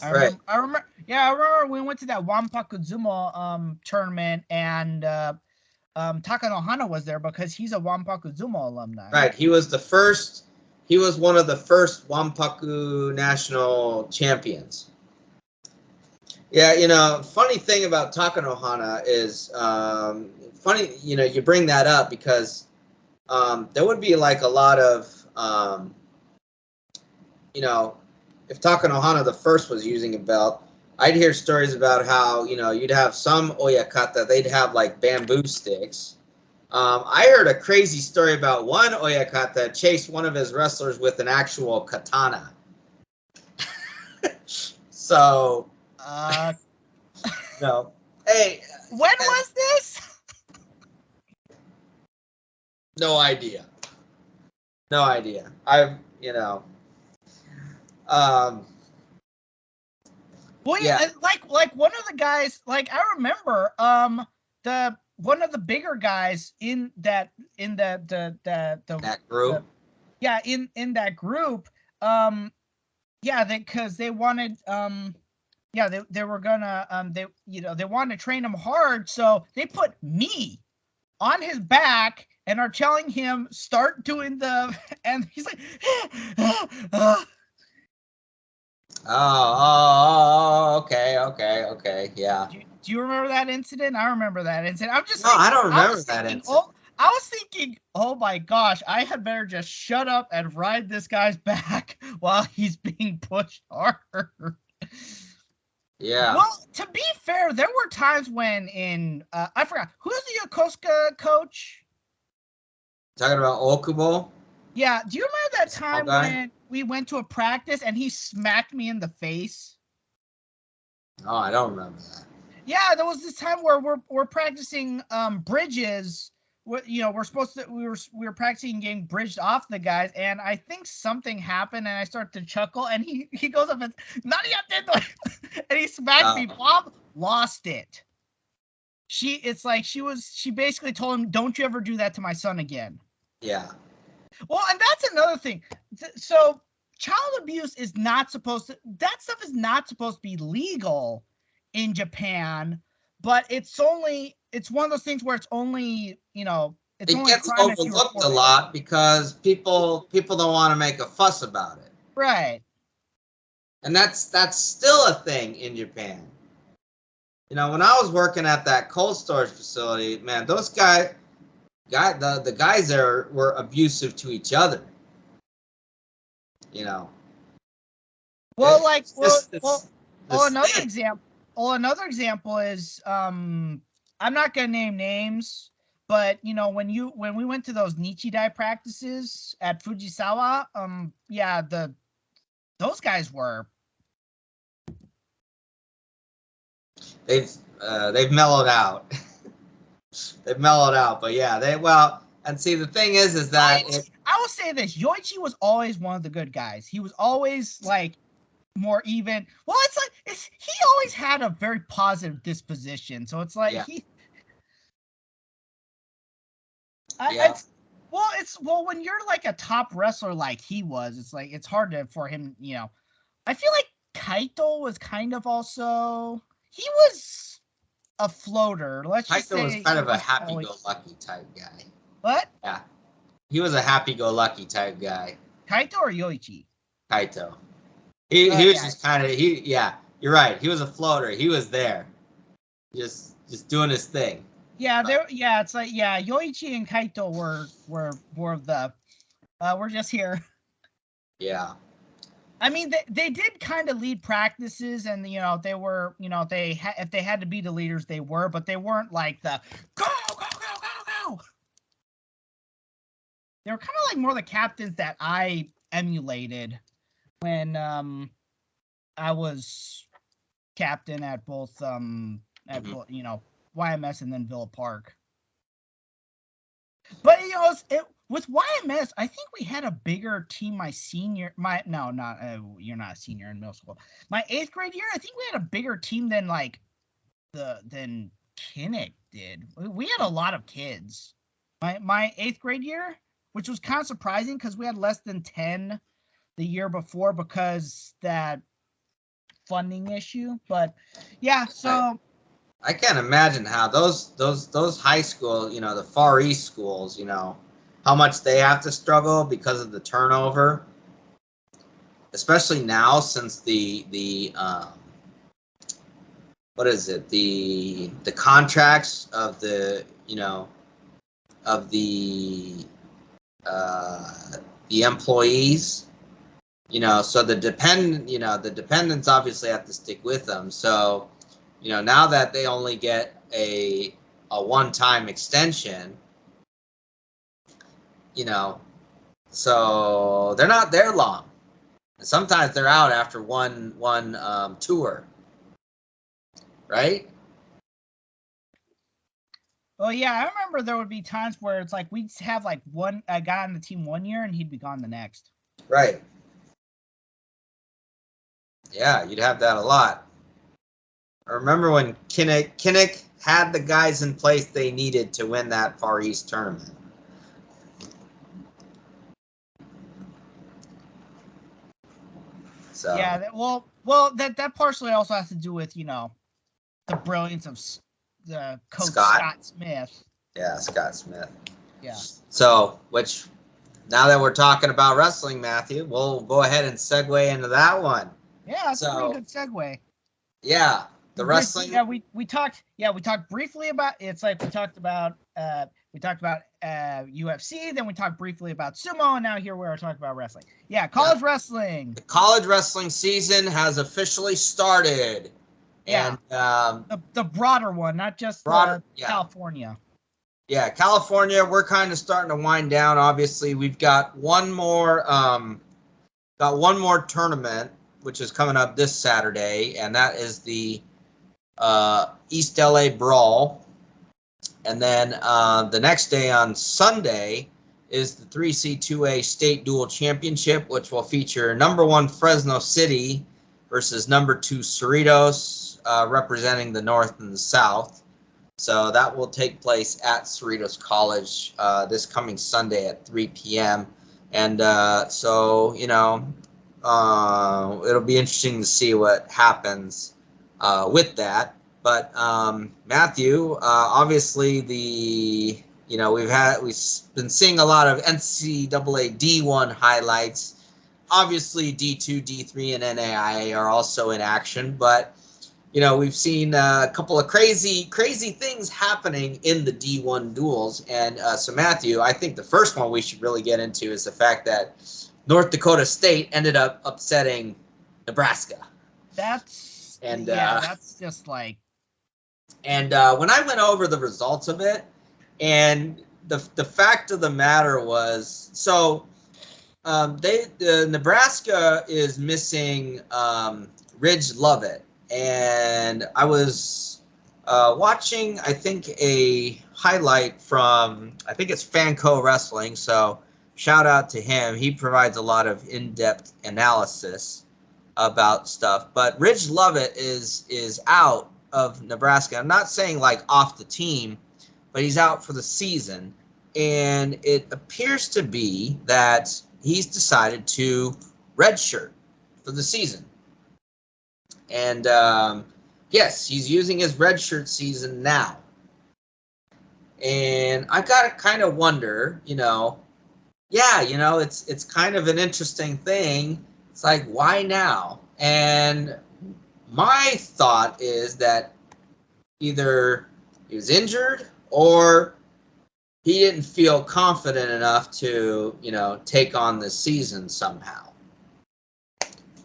I right. remember. I remember we went to that Wanpakuzumo tournament, and Takanohana was there because he's a Wanpakuzumo alumni. Right. He was one of the first Wanpaku national champions. Yeah, funny thing about Takanohana is funny, you bring that up because there would be like a lot of if Takanohana the first was using a belt, I'd hear stories about how, you'd have some oyakata, they'd have like bamboo sticks. I heard a crazy story about one oyakata chased one of his wrestlers with an actual katana. So, no. Hey. When was this? No idea. Well, yeah, like one of the guys, like I remember, one of the bigger guys in that group. In that group, because they wanted, they were gonna, they wanted to train him hard, so they put me on his back and are telling him start doing and he's like, Okay, yeah. Do you remember that incident? I remember that incident. I don't remember that incident. I was thinking, oh my gosh, I had better just shut up and ride this guy's back while he's being pushed harder. Yeah. Well, to be fair, there were times when I forgot, who's the Yokosuka coach? Talking about Okubo? Yeah. Do you remember that time when we went to a practice and he smacked me in the face? Oh, I don't remember that. Yeah, there was this time where we're practicing bridges. We were practicing getting bridged off the guys, and I think something happened, and I start to chuckle, and he goes up and and he smacked me. Bob lost it. She basically told him, "Don't you ever do that to my son again." Yeah. Well, and that's another thing. So child abuse is not supposed to. That stuff is not supposed to be legal in Japan, but it's one of those things where it's only, it's only gets overlooked a lot because people don't want to make a fuss about it. Right. And that's still a thing in Japan. When I was working at that cold storage facility, man, those the guys there were abusive to each other. Well, another example is I'm not gonna name names, but when we went to those Nichidai practices at Fujisawa, those guys were. They've mellowed out. They've mellowed out, but yeah, and see the thing is that I will say this: Yoichi was always one of the good guys. He was always like more even. Well, he always had a very positive disposition, so it's like when you're like a top wrestler like he was, it's like it's hard for him. I feel like Kaito was kind of also. He was a floater. Kaito was kind of a happy-go-lucky type guy. What? Yeah, he was a happy-go-lucky type guy. Kaito or Yoichi? Kaito. He was just kind of you're right. He was a floater. He was there, just doing his thing. Yeah, it's like Yoichi and Kaito were more of the we're just here. Yeah. I mean, they did kind of lead practices, and they were, if they had to be the leaders, they were, but they weren't like the go go go go go. They were kind of like more the captains that I emulated when I was captain at both at YMS and then Villa Park. But with YMS, I think we had a bigger team you're not a senior in middle school. My 8th grade year, I think we had a bigger team than than Kinnick did. We had a lot of kids. My 8th grade year, which was kind of surprising because we had less than 10 the year before because that funding issue. But yeah, so I can't imagine how those high school, the Far East schools, how much they have to struggle because of the turnover, especially now since the what is it, the contracts of the employees, so the dependents obviously have to stick with them. So now that they only get a one-time extension, so they're not there long. Sometimes they're out after one tour, right? Oh yeah, I remember there would be times where it's like we'd have a guy on the team one year and he'd be gone the next. Right. Yeah, you'd have that a lot. I remember when Kinnick had the guys in place they needed to win that Far East tournament. So yeah, well, that partially also has to do with the brilliance of the coach Scott Smith. Yeah, Scott Smith. Yeah. So, now that we're talking about wrestling, Matthew, we'll go ahead and segue into that one. Yeah, that's a pretty good segue. Yeah, the wrestling. Yeah, we talked briefly about. It's like we talked about UFC, then we talked briefly about sumo, and now here we are talking about wrestling. Yeah, college wrestling. The college wrestling season has officially started. Yeah, and the broader one, not just California. Yeah, California, we're kind of starting to wind down. Obviously, we've got one more tournament, which is coming up this Saturday, and that is the East LA Brawl. And then the next day on Sunday is the 3C2A State Dual Championship, which will feature number 1 Fresno City versus number 2 Cerritos, representing the North and the South. So that will take place at Cerritos College this coming Sunday at 3 p.m. And so, it'll be interesting to see what happens with that. But Matthew, obviously we've been seeing a lot of NCAA D1 highlights. Obviously D2, D3, and NAIA are also in action, but we've seen a couple of crazy things happening in the D1 duels. And so Matthew, I think the first one we should really get into is the fact that North Dakota State ended up upsetting Nebraska. That's just like. And when I went over the results of it, and the fact of the matter was, so Nebraska is missing Ridge Lovett, and I was watching, I think, a highlight from, I think it's Fanco Wrestling, so shout out to him. He provides a lot of in-depth analysis about stuff. But Ridge Lovett is out of Nebraska. I'm not saying like off the team, but he's out for the season. And it appears to be that he's decided to redshirt for the season. And yes, he's using his redshirt season now. And I gotta kind of wonder, it's kind of an interesting thing. It's like, why now? And my thought is that either he was injured or he didn't feel confident enough to, take on the season somehow.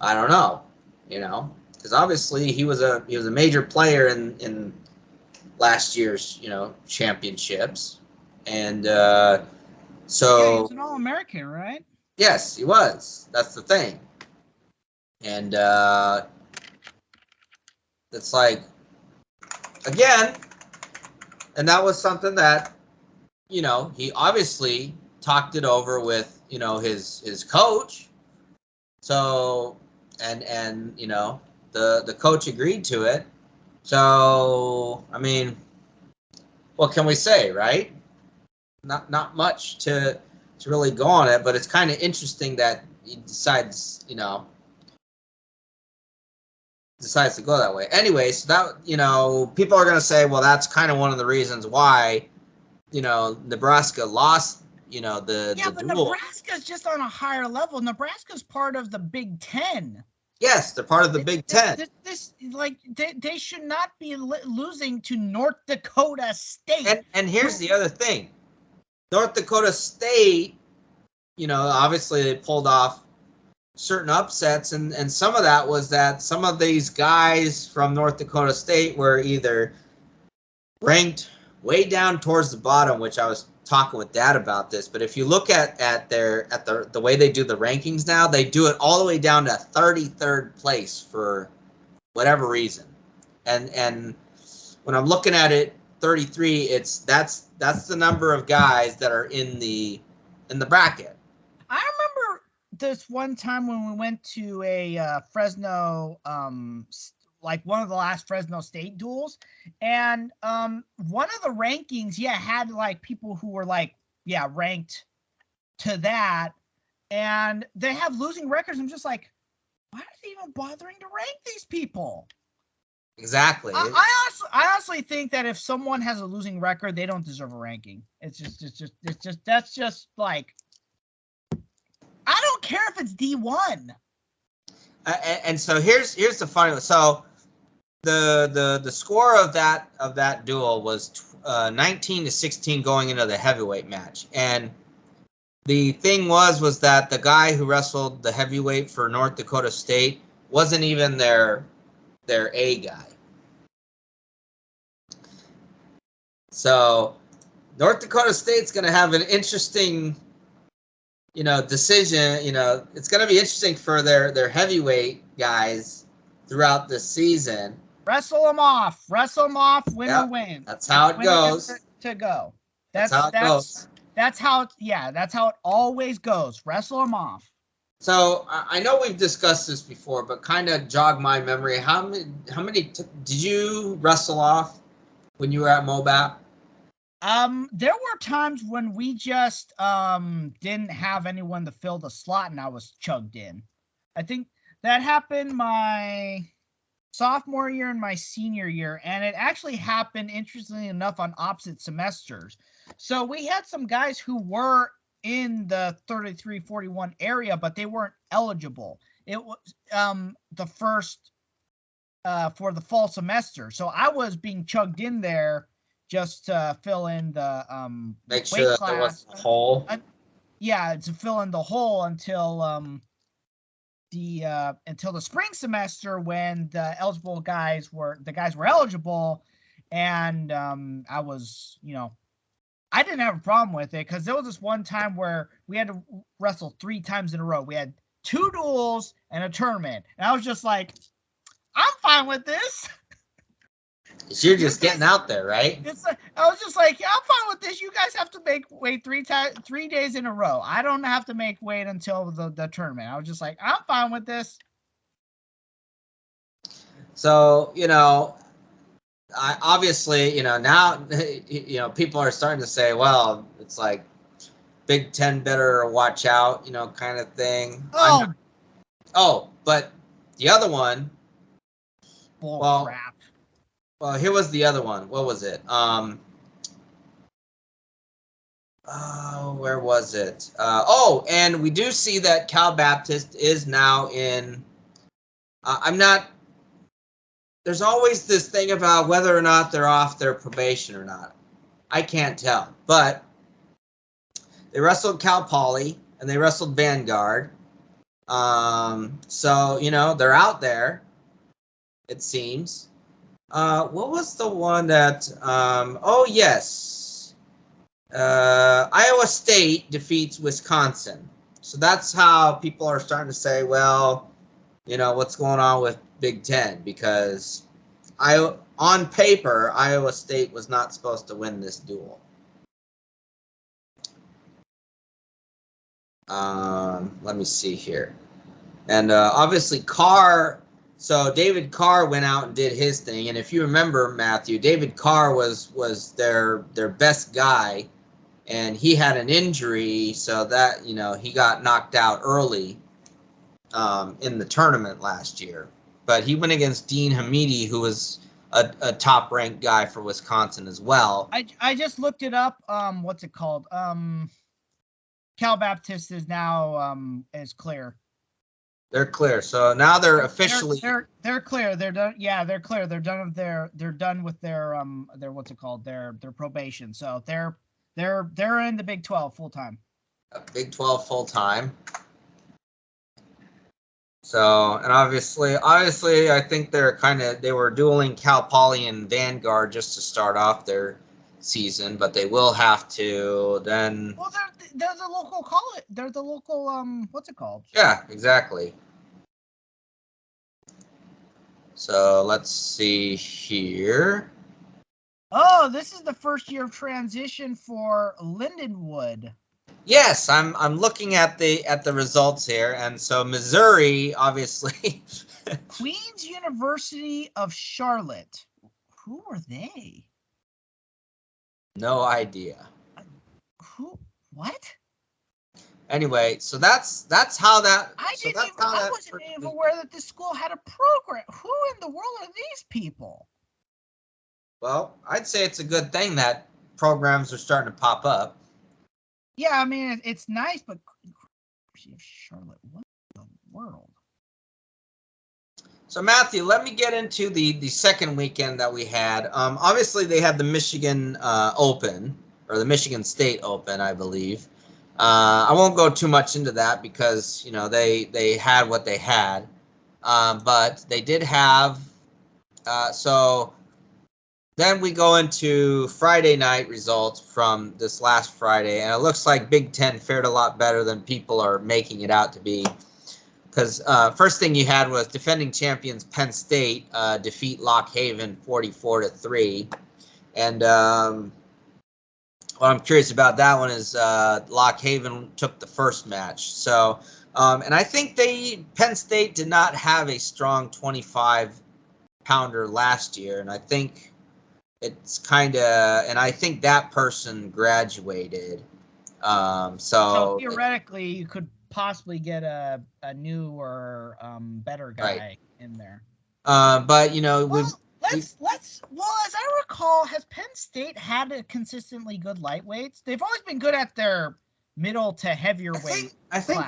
I don't know, because obviously he was a major player in last year's, championships. And so he was an All-American, right? Yes, he was. That's the thing. And it's like, again, and that was something that, you know, he obviously talked it over with, you know, his coach. So, and you know, the coach agreed to it. So, I mean, what can we say, right? Not much to really go on it, but it's kind of interesting that he decides to go that way. Anyway, so that, you know, people are going to say, well, that's kind of one of the reasons why, you know, Nebraska lost, you know, the but duel. Nebraska's just on a higher level. Nebraska's part of the Big Ten. Yes, they're part of the Big Ten. They should not be losing to North Dakota State. And here's the other thing. North Dakota State, you know, obviously they pulled off certain upsets, and some of that was that some of these guys from North Dakota State were either ranked way down towards the bottom, which I was talking with Dad about this, but if you look at the way they do the rankings now, they do it all the way down to 33rd place for whatever reason. And when I'm looking at it, 33, that's the number of guys that are in the bracket. I remember this one time when we went to a Fresno, like one of the last Fresno State duels, and one of the rankings, had like people who were like, ranked to that, and they have losing records. I'm just like, why are they even bothering to rank these people? Exactly. I honestly think that if someone has a losing record, they don't deserve a ranking. It's just like, I don't care if it's D1. And so here's the funny one. So the score of that duel was 19-16 going into the heavyweight match. And the thing was that the guy who wrestled the heavyweight for North Dakota State wasn't even their A guy. So North Dakota State's going to have an interesting, you know, decision. You know, it's going to be interesting for their heavyweight guys throughout the season. Wrestle them off, winner wins. That's how it goes. To go. That's how it goes. That's how it always goes. Wrestle them off. So I know we've discussed this before, but kind of jog my memory. How many did you wrestle off when you were at MOBAP? There were times when we just didn't have anyone to fill the slot, and I was chugged in. I think that happened my sophomore year and my senior year, and it actually happened, interestingly enough, on opposite semesters. So we had some guys who were in the 33-41 area, but they weren't eligible. It was the first for the fall semester, so I was being chugged in there just to fill in the make sure that there wasn't a hole. To fill in the hole until the spring semester, when the guys were eligible, and I was, you know, I didn't have a problem with it, because there was this one time where we had to wrestle 3 times in a row. We had 2 duels and a tournament, and I was just like, I'm fine with this. You're just getting out there, right? I was just like, I'm fine with this. You guys have to wait 3 days in a row. I don't have to wait until the tournament. I was just like, I'm fine with this. So, you know, I obviously, you know, now, you know, people are starting to say, well, it's like Big Ten better watch out, you know, kind of thing. But the other one. Crap. Well, here was the other one. What was it? Where was it? And we do see that Cal Baptist is now in. There's always this thing about whether or not they're off their probation or not. I can't tell. But they wrestled Cal Poly and they wrestled Vanguard. So, you know, they're out there, it seems. What was the one that, Iowa State defeats Wisconsin. So that's how people are starting to say, well, you know, what's going on with Big Ten? Because on paper, Iowa State was not supposed to win this duel. Let me see here. And obviously Carr, so David Carr went out and did his thing. And if you remember, Matthew, David Carr was their best guy, and he had an injury, so that, you know, he got knocked out early in the tournament last year. But he went against Dean Hamidi, who was a top-ranked guy for Wisconsin as well. I just looked it up. What's it called? Cal Baptist is now is clear. They're clear. So now they're officially they're clear. They're done. Yeah, they're clear. They're done with their what's it called? Their probation. So they're in the Big 12 full time. Big 12 full time. So, and obviously, I think they were dueling Cal Poly and Vanguard just to start off their season, but they will have to then. Well, they're the local college. They're the local what's it called? Yeah, exactly. So let's see here. Oh, this is the first year of transition for Lindenwood. Yes, I'm looking at the results here, and so Missouri, obviously. Queen's University of Charlotte. Who are they? No idea. Who? What? Anyway, so that's how that. I wasn't even aware that this school had a program. Who in the world are these people? Well, I'd say it's a good thing that programs are starting to pop up. Yeah, I mean, it's nice, but Charlotte, what in the world? So, Matthew, let me get into the second weekend that we had. Obviously, they had the Michigan Open, or the Michigan State Open, I believe. I won't go too much into that because, you know, they had what they had. But they did have, so then we go into Friday night results from this last Friday, and it looks like Big Ten fared a lot better than people are making it out to be. Because first thing you had was defending champions Penn State defeat Lock Haven 44-3, and what I'm curious about that one is Lock Haven took the first match. So, and I think Penn State did not have a strong 25-pounder last year, and I think it's kind of, and I think that person graduated. So theoretically, you could possibly get a new or better guy in there. But you know, as I recall, has Penn State had a consistently good lightweights? They've always been good at their middle to heavier weight. I think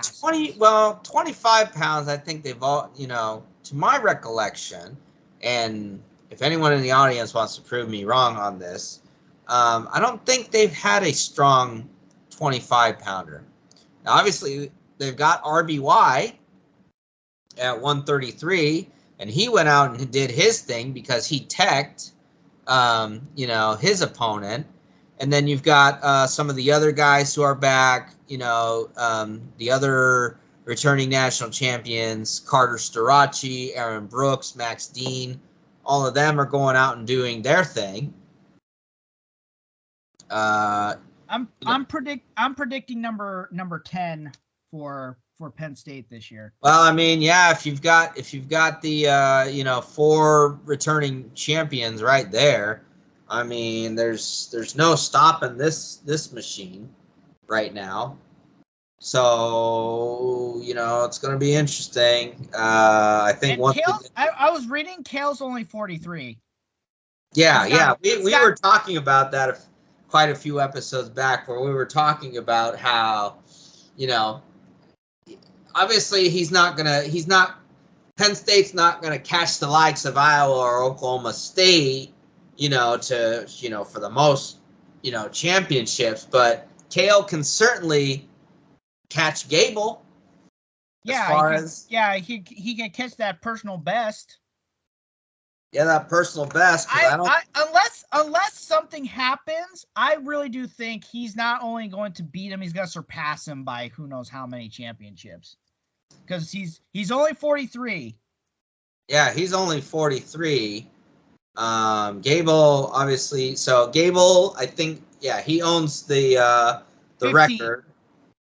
25 pounds. I think they've all, you know, to my recollection, and if anyone in the audience wants to prove me wrong on this, I don't think they've had a strong 25-pounder. Now, obviously, they've got RBY at 133, and he went out and did his thing because he teched, you know, his opponent. And then you've got some of the other guys who are back, you know, the other returning national champions, Carter Starachi, Aaron Brooks, Max Dean. All of them are going out and doing their thing. I'm predicting number 10 for Penn State this year. Well, I mean, yeah, if you've got the you know, 4 returning champions right there, I mean, there's no stopping this machine right now. So, you know, it's going to be interesting. I think I was reading Kale's only 43. Yeah, we were talking about that quite a few episodes back, where we were talking about how, you know, obviously Penn State's not gonna catch the likes of Iowa or Oklahoma State, you know, for the most, you know, championships, but Kale can certainly catch Gable. Yeah, he can catch that personal best. Yeah, that personal best. Unless something happens, I really do think he's not only going to beat him, he's going to surpass him by who knows how many championships. Because he's only 43. Yeah, he's only 43. Gable, obviously. So Gable, I think, yeah, he owns the 15. record.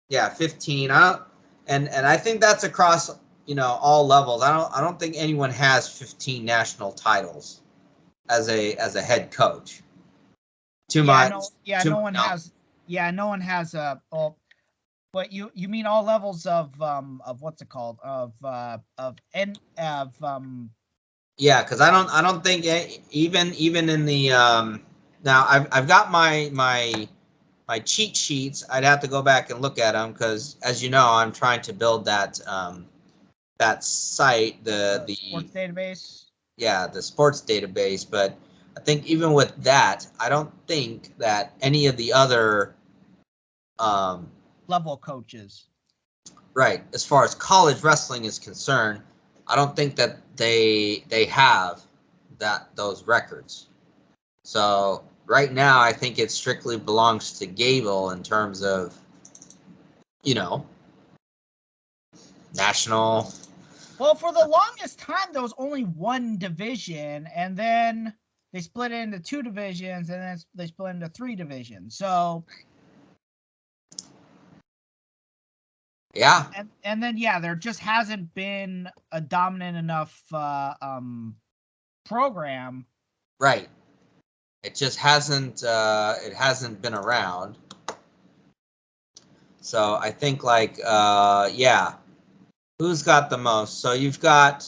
Yeah, 15. And I think that's across, all levels. I don't think anyone has 15 national titles as a head coach. Too much. No one has. Yeah, no one has but you mean all levels of what's it called Yeah, because I don't think even in the now I've got my cheat sheets. I'd have to go back and look at them because, as you know, I'm trying to build that site, the sports database. Yeah, the sports database. But I think even with that, I don't think that any of the other level coaches, right, as far as college wrestling is concerned, I don't think that they have those records. So right now, I think it strictly belongs to Gable in terms of, national. Well, for the longest time, there was only one division, and then they split it into 2 divisions, and then they split into 3 divisions. So, yeah, and then there just hasn't been a dominant enough program. Right. It just hasn't been around. So I think who's got the most? So you've got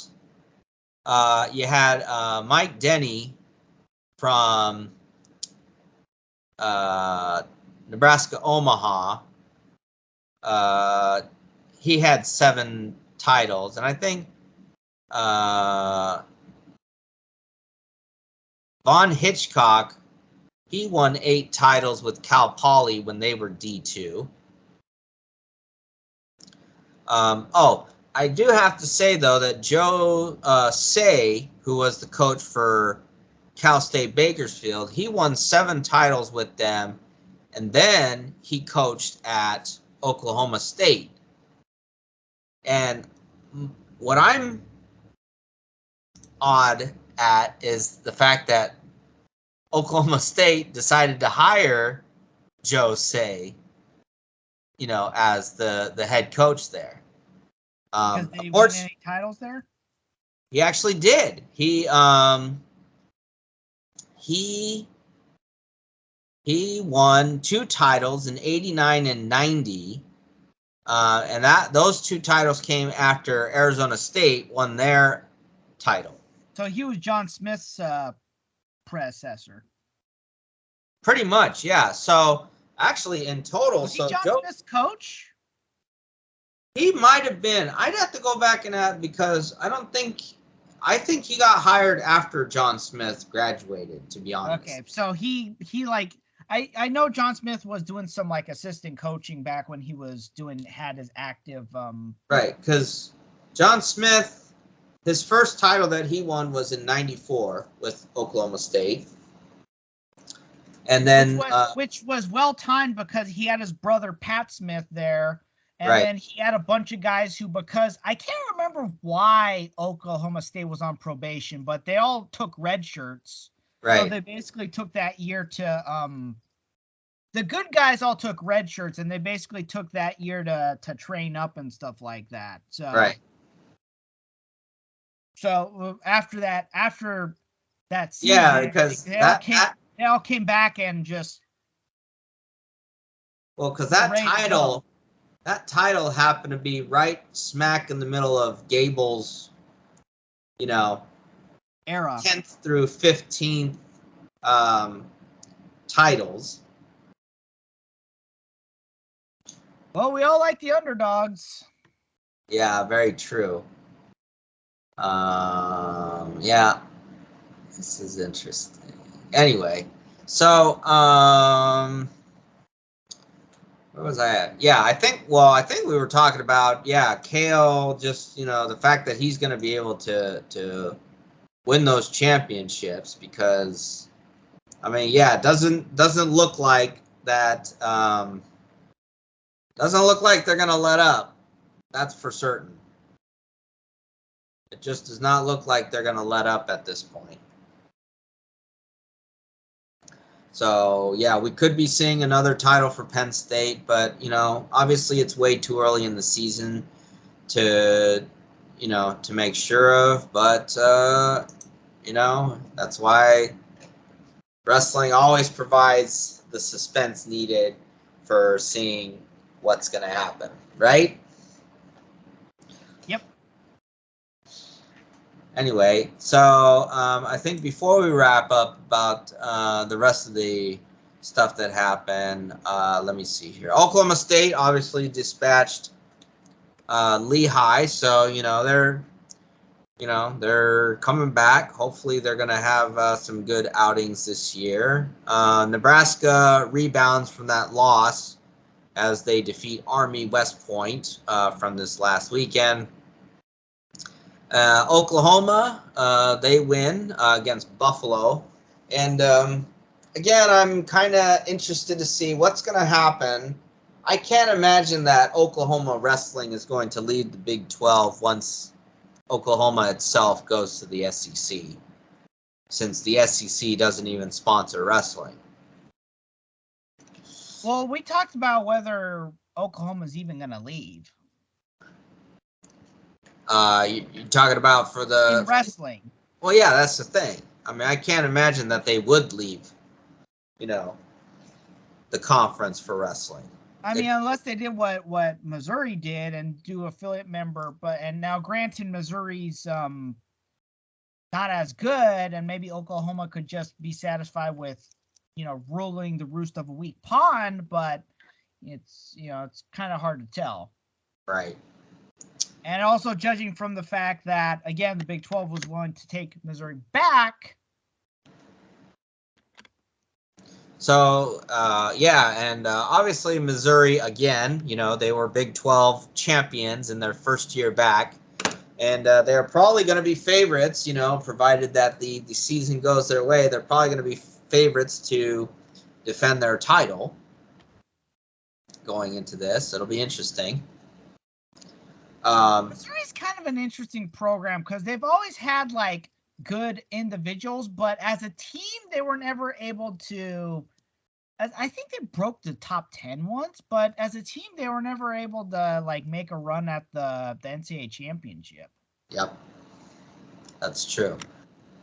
you had Mike Denny from Nebraska Omaha. He had 7 titles, and I think Von Hitchcock, he won 8 titles with Cal Poly when they were D2. I do have to say, though, that Joe Say, who was the coach for Cal State Bakersfield, he won 7 titles with them, and then he coached at Oklahoma State. And what I'm odd at is the fact that Oklahoma State decided to hire Joe Say, as the head coach there. Because they won any titles there? He actually did. He won 2 titles in 89 and 90. And those 2 titles came after Arizona State won their title. So he was John Smith's predecessor. Pretty much, yeah. So actually, in total, was he John Smith's coach? He might have been. I'd have to go back and add because I think he got hired after John Smith graduated, to be honest. Okay, so he I know John Smith was doing some assistant coaching back when he was had his active right, because John Smith, his first title that he won was in 94 with Oklahoma State. And then which was well timed because he had his brother Pat Smith there. And right. Then he had a bunch of guys who, because I can't remember why Oklahoma State was on probation, but they all took red shirts. Right. So they basically took that year to the good guys all took red shirts, and they basically took that year to train up and stuff like that. So right. So after that season, yeah, because they all came back and just because that title happened to be right smack in the middle of Gable's, era, 10th through 15th titles. Well, we all like the underdogs. Yeah, very true. Yeah, this is interesting. Anyway, so where was I at? Yeah, I think we were talking about, Kale, just, the fact that he's going to be able to win those championships because, it doesn't look like that, doesn't look like they're going to let up. That's for certain. It just does not look like they're going to let up at this point. So, yeah, we could be seeing another title for Penn State, but, you know, obviously it's way too early in the season to, you know, to make sure of. But, you know, that's why wrestling always provides the suspense needed for seeing what's going to happen, right? Yep. Anyway, so I think before we wrap up about the rest of the stuff that happened, let me see here. Oklahoma State obviously dispatched Lehigh, so they're coming back. Hopefully, they're going to have some good outings this year. Nebraska rebounds from that loss as they defeat Army West Point from this last weekend. Oklahoma, they win against Buffalo. And again, I'm kind of interested to see what's going to happen. I can't imagine that Oklahoma wrestling is going to lead the Big 12 once Oklahoma itself goes to the SEC, since the SEC doesn't even sponsor wrestling. Well, we talked about whether Oklahoma's even going to leave. You're talking about for the in wrestling. Well, yeah, that's the thing. I mean, I can't imagine that they would leave, you know, the conference for wrestling. I mean, unless they did what Missouri did and do affiliate member, and now granted Missouri's not as good, and maybe Oklahoma could just be satisfied with, you know, ruling the roost of a weak pond, but it's kind of hard to tell. Right. And also judging from the fact that, again, the Big 12 was willing to take Missouri back. So, and obviously Missouri, again, you know, they were Big 12 champions in their first year back. And they're probably going to be favorites, you know, provided that the season goes their way. They're probably going to be favorites to defend their title going into this. It'll be interesting. Missouri's kind of an interesting program because they've always had, like, good individuals, but as a team, they were never able to. I think they broke the top 10 once, but as a team, they were never able to, like, make a run at the NCAA championship. Yep, that's true.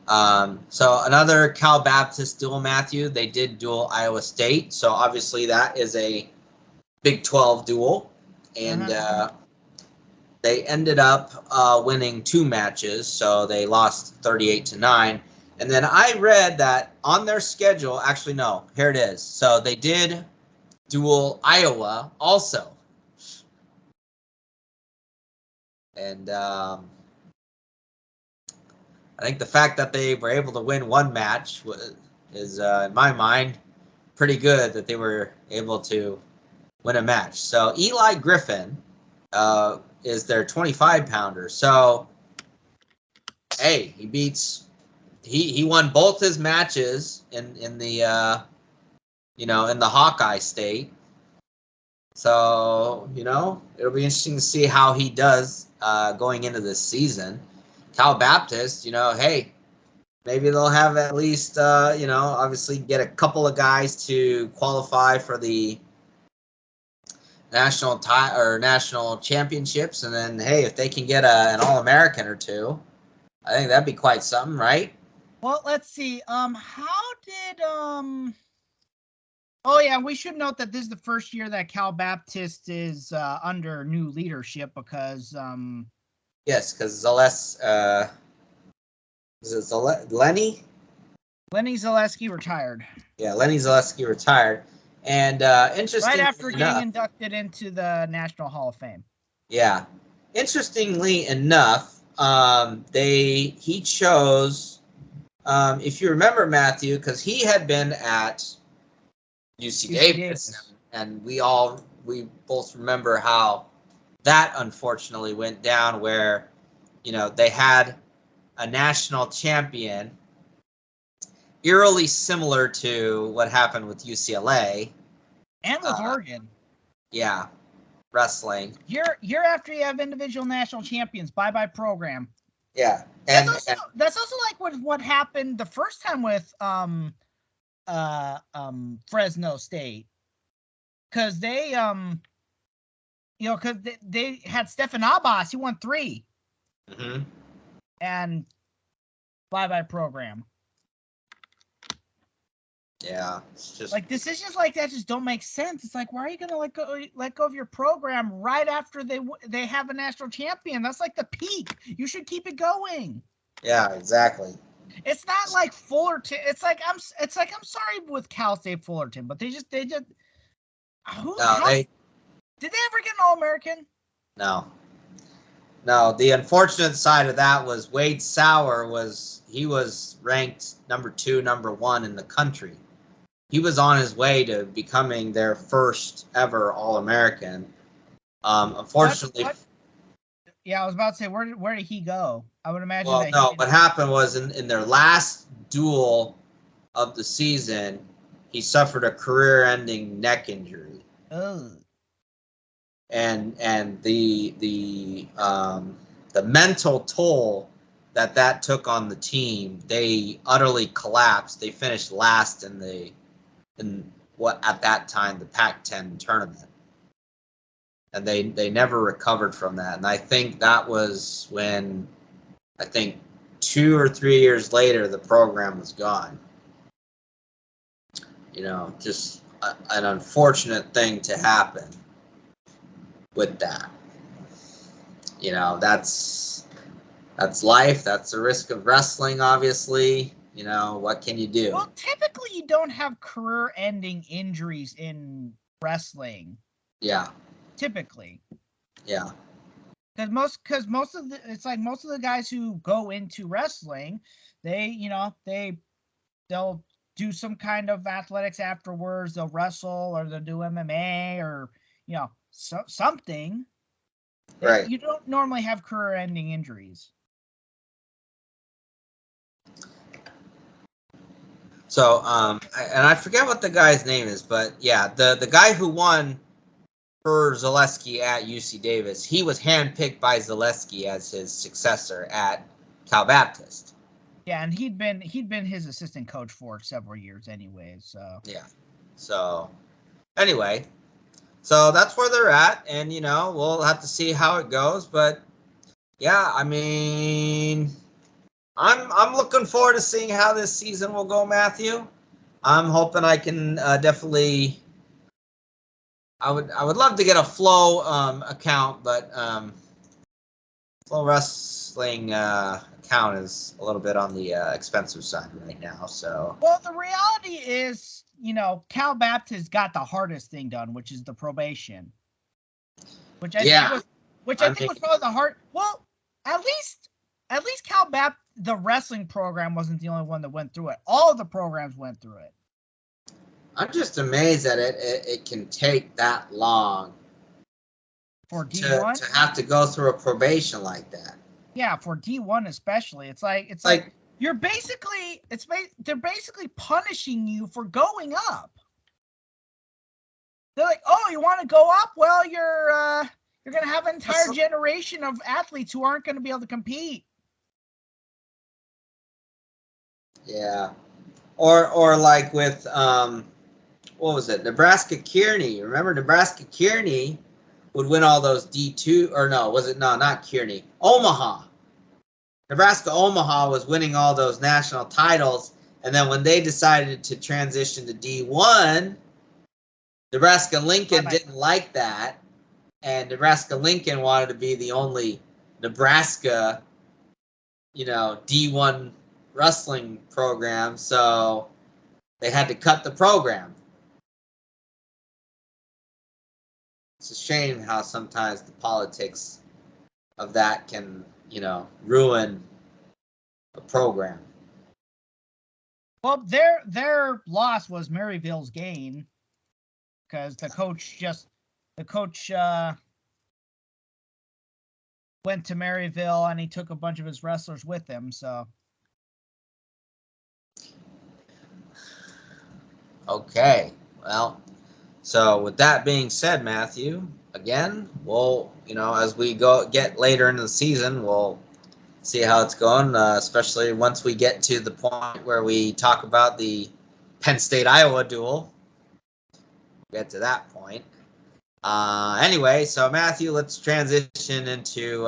So another Cal Baptist duel, Matthew. They did duel Iowa State, so obviously that is a Big 12 duel, and they ended up winning 2 matches, so they lost 38-9. And then I read that on their schedule, actually, no, here it is. So they did duel Iowa also. And I think the fact that they were able to win 1 match is, in my mind, pretty good that they were able to win a match. So Eli Griffin is their 25-pounder. So, hey, he won both his matches in the in the Hawkeye State. So, you know, it'll be interesting to see how he does going into this season. Cal Baptist, you know, hey, maybe they'll have at least obviously get a couple of guys to qualify for the national championships, and then hey, if they can get an All-American or 2, I think that'd be quite something, right? Well, let's see. How did Oh yeah, we should note that this is the first year that Cal Baptist is under new leadership because yes, because Lenny? Lenny Zaleski retired. Yeah, Lenny Zaleski retired. And interesting, right after getting inducted into the National Hall of Fame. Yeah. Interestingly enough, he chose, if you remember, Matthew, because he had been at UC Davis, and we both remember how that unfortunately went down, where, you know, they had a national champion, eerily similar to what happened with UCLA. And with Oregon. Yeah, wrestling. Year after you have individual national champions, bye-bye program. Yeah. That's also like what happened the first time with Fresno State, because they because they had Stephan Abbas. He won 3. Mm-hmm. And bye program. Yeah, it's just like decisions like that just don't make sense. It's like, why are you gonna let go of your program right after they have a national champion? That's like the peak. You should keep it going. Yeah, exactly. It's not like Fullerton. It's like I'm sorry with Cal State Fullerton, but they just did they ever get an All-American? No. The unfortunate side of that was Wade Sauer was ranked number 2, number 1 in the country. He was on his way to becoming their first ever All-American. Unfortunately. Yeah, I was about to say, where did he go? I would imagine. What happened was in their last duel of the season, he suffered a career-ending neck injury. Oh. And the mental toll that took on the team, they utterly collapsed. They finished last in what at that time the Pac-10 tournament, and they never recovered from that. And I think that was when 2 or 3 years later the program was gone. Just an unfortunate thing to happen with that. That's life. That's the risk of wrestling, obviously. What can you do? Well, typically you don't have career-ending injuries in wrestling. Yeah. Typically. Yeah. Because most of the guys who go into wrestling, they'll do some kind of athletics afterwards. They'll wrestle or they'll do MMA or something. Right. You don't normally have career-ending injuries. So, and I forget what the guy's name is, but yeah, the guy who won for Zaleski at UC Davis, he was handpicked by Zaleski as his successor at Cal Baptist. Yeah, and he'd been his assistant coach for several years anyways, so. Yeah. So, anyway, so that's where they're at, and we'll have to see how it goes, but yeah, I mean, I'm looking forward to seeing how this season will go, Matthew. I'm hoping I can definitely. I would love to get a Flow account, but Flow Wrestling account is a little bit on the expensive side right now. So. Well, the reality is, Cal Baptist got the hardest thing done, which is the probation. Which I think was probably the hard. Well, at least Cal Baptist, the wrestling program, wasn't the only one that went through it. All of the programs went through it. I'm just amazed that it can take that long for D1 to have to go through a probation like that. Yeah, for D1 especially, it's like you're basically they're basically punishing you for going up. They're like, oh, you want to go up? Well, you're gonna have an entire generation of athletes who aren't going to be able to compete. Yeah, or like with what was it? Nebraska Kearney. Remember Nebraska Kearney would win all those D2 or no, was it not Kearney? Omaha. Nebraska Omaha was winning all those national titles, and then when they decided to transition to D1, Nebraska Lincoln didn't like that, and Nebraska Lincoln wanted to be the only Nebraska, D1 wrestling program, so they had to cut the program. It's a shame how sometimes the politics of that can, ruin a program. Well, their loss was Maryville's gain, because the coach went to Maryville and he took a bunch of his wrestlers with him. So. Okay, well. So with that being said, Matthew, again, we'll, as we get later into the season, we'll see how it's going, especially once we get to the point where we talk about the Penn State Iowa duel. Get to that point. Anyway, so Matthew, let's transition into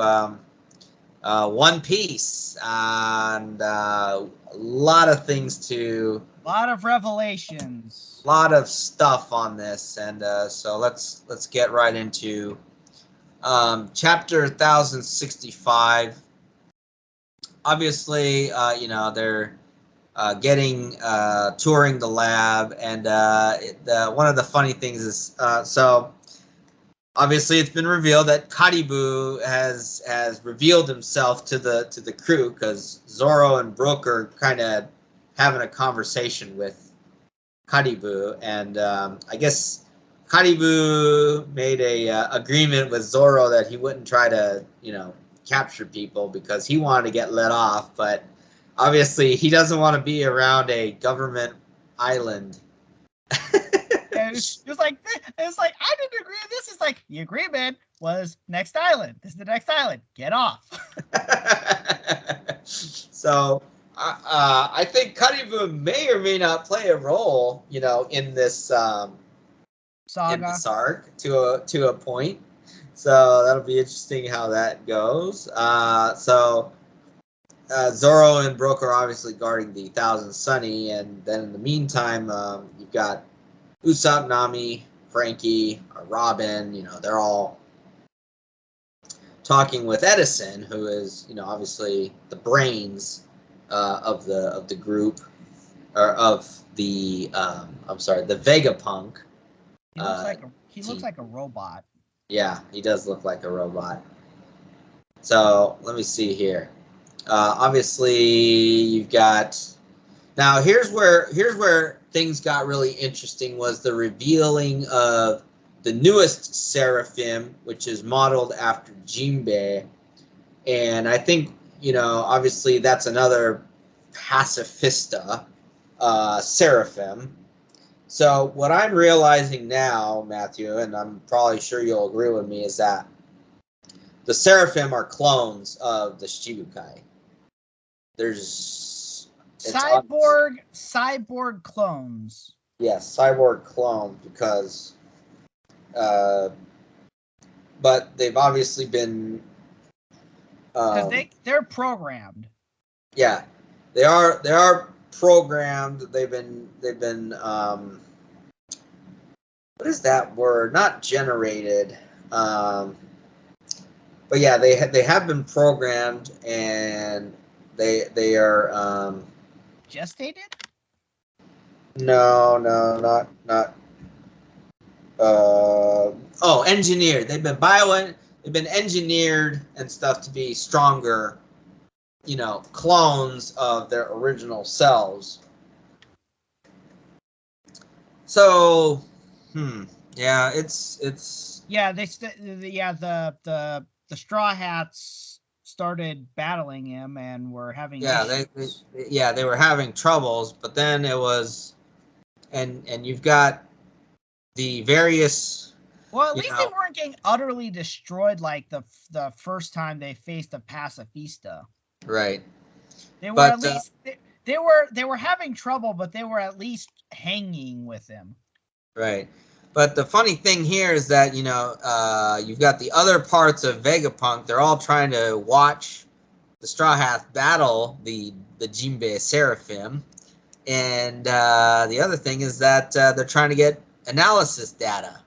One Piece, and a lot of things to. A lot of revelations. A lot of stuff on this, and so let's get right into chapter 1065. Obviously, they're getting touring the lab, and one of the funny things is so obviously it's been revealed that Karibu has revealed himself to the crew, because Zoro and Brook are kind of having a conversation with Karibu, and I guess Karibu made a agreement with Zoro that he wouldn't try to capture people because he wanted to get let off, but obviously he doesn't want to be around a government island. It's like I didn't agree with this. It's like the agreement was next island. This is the next island. Get off. So I think Karibu may or may not play a role, in this saga, in this arc to a point. So that'll be interesting how that goes. So Zoro and Brook are obviously guarding the Thousand Sunny, and then in the meantime, you've got Usopp, Nami, Frankie, Robin. They're all talking with Edison, who is obviously the brains of the group, or of the the Vegapunk. He looks like a robot. Yeah, he does look like a robot. So let me see here. Obviously, you've got. Now here's where things got really interesting, was the revealing of the newest Seraphim, which is modeled after Jinbei, and I think obviously that's another pacifista Seraphim. So what I'm realizing now, Matthew, and I'm probably sure you'll agree with me, is that the Seraphim are clones of the Shichibukai. There's cyborg clones. Yes, cyborg clones, because but they've obviously been because they're programmed. Yeah, they are programmed. They've been what is that word? Not generated. But yeah, they have been programmed, and they are gestated? No, not engineered. They've been engineered and stuff to be stronger, clones of their original selves. So, yeah, it's yeah, the Straw Hats started battling him and were having issues. they were having troubles, but then it was, and you've got the various. Well, at least they weren't getting utterly destroyed like the first time they faced a pacifista. Right. They were at least they were having trouble, but they were at least hanging with him. Right. But the funny thing here is that you've got the other parts of Vegapunk. They're all trying to watch the Straw Hats battle the Jinbei Seraphim, and the other thing is that they're trying to get analysis data,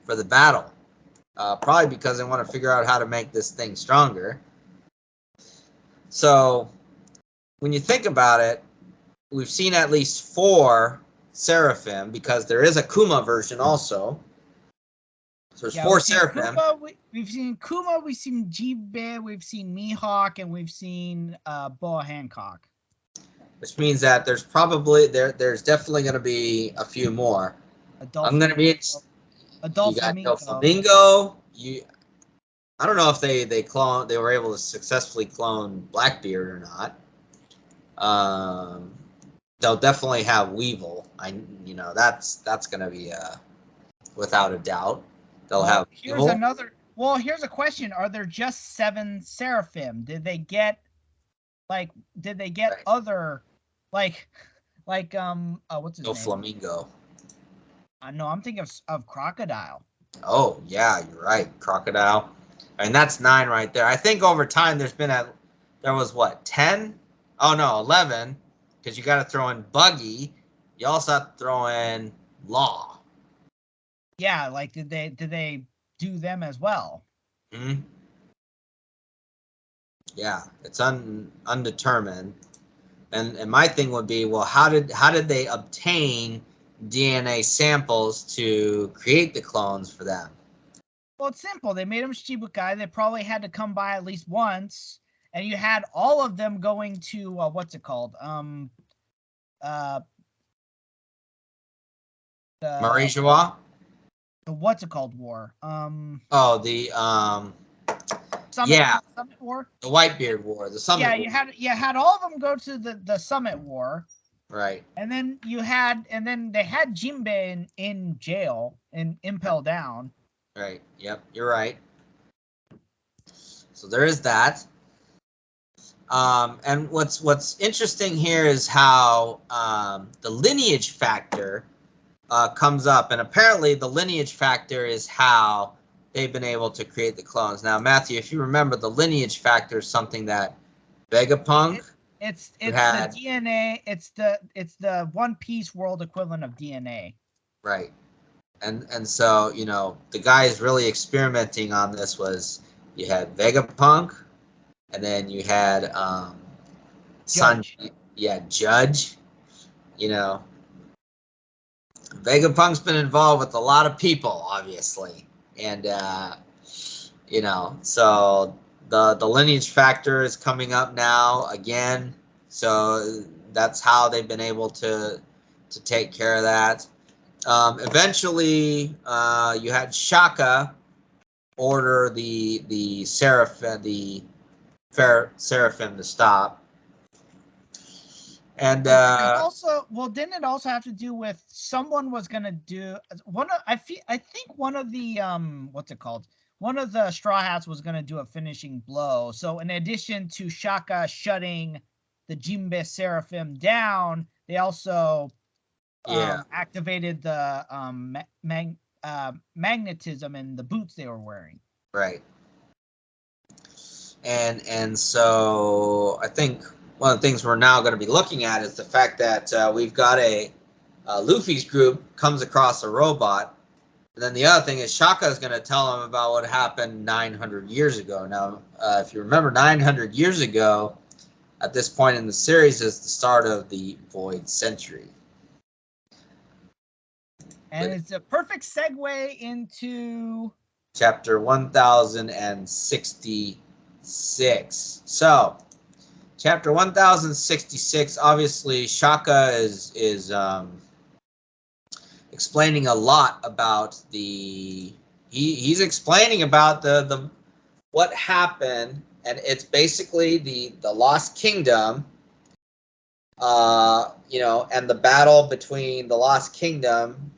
for the battle. Probably because they want to figure out how to make this thing stronger. So when you think about it, we've seen at least 4 Seraphim, because there is a Kuma version also. So there's 4 Seraphim. We've seen Kuma, we've seen Jinbei, we've seen Mihawk, and we've seen Boa Hancock. Which means that there's definitely going to be a few more. I'm going to be. Adult you got Flamingo. Flamingo. I don't know if they were able to successfully clone Blackbeard or not. They'll definitely have Weevil. That's going to be without a doubt. They'll have Weevil. Here's a question: are there just 7 Seraphim? Did they get right. other like Like what's his No name? Flamingo. No, I'm thinking of Crocodile. Oh yeah, you're right. Crocodile. And that's 9 right there. I think over time there was what, 10? Oh no, 11. Because you got to throw in Buggy. You also have to throw in Law. Yeah, like did they do them as well? Hmm. Yeah, it's undetermined. And my thing would be, well, how did they obtain DNA samples to create the clones for them? Well, it's simple. They made them Shichibukai. They probably had to come by at least once, and you had all of them going to what's it called? Marie-Joie? The what's it called war? Oh, the Summit, yeah, Summit War. the Whitebeard War, the Summit. Yeah, you had all of them go to the Summit War. Right. And then they had Jinbei in jail and impel down. Right. Yep, you're right. So there is that. And what's interesting here is how the lineage factor comes up, and apparently the lineage factor is how they've been able to create the clones. Now, Matthew, if you remember, the lineage factor is something that Vegapunk. It's the DNA. It's the One Piece world equivalent of DNA. Right. And so, the guys really experimenting on this was, you had Vegapunk, and then you had Judge. Judge. Vegapunk's been involved with a lot of people, obviously. And so the lineage factor is coming up now again. So that's how they've been able to take care of that. Eventually, you had Shaka order the Seraphim, Seraphim to stop. And didn't it also have to do with someone was gonna do I think one of the what's it called? One of the Straw Hats was gonna do a finishing blow. So in addition to Shaka shutting the Jinbei Seraphim down, they also activated the magnetism in the boots they were wearing. Right. And so I think one of the things we're now going to be looking at is the fact that we've got Luffy's group comes across a robot. And then the other thing is Shaka is going to tell them about what happened 900 years ago. Now, if you remember, 900 years ago, at this point in the series, is the start of the Void Century. And it's a perfect segue into chapter 1066. So, chapter 1066, obviously, Shaka is explaining a lot about he's explaining about the what happened, and it's basically the Lost Kingdom, and the battle between the Lost Kingdom.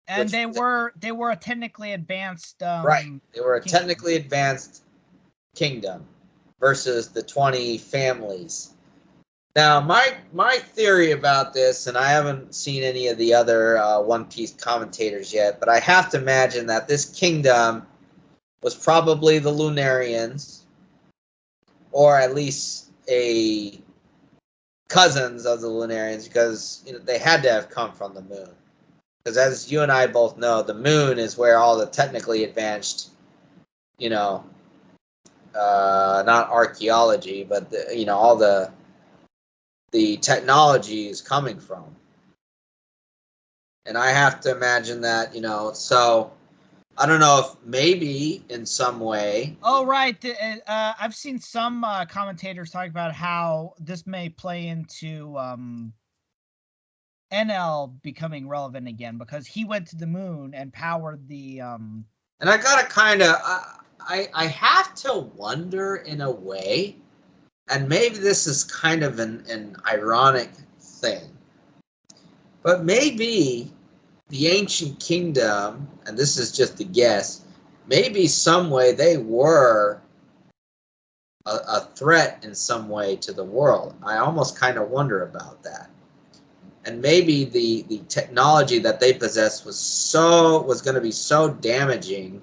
And they were a technically advanced right. They were a technically advanced kingdom versus the 20 families. Now, my theory about this, and I haven't seen any of the other One Piece commentators yet, but I have to imagine that this kingdom was probably the Lunarians, or at least cousins of the Lunarians, because they had to have come from the moon. Because as you and I both know, the moon is where all the technically advanced, not archaeology, but all the technology is coming from. And I have to imagine that, so I don't know if maybe in some way. Oh, right. I've seen some commentators talk about how this may play into NL becoming relevant again, because he went to the moon and powered the and I gotta kind of I have to wonder in a way, and maybe this is kind of an ironic thing, but maybe the ancient kingdom, and this is just a guess, maybe some way they were a threat in some way to the world. I almost kind of wonder about that. and maybe the technology that they possessed was going to be so damaging,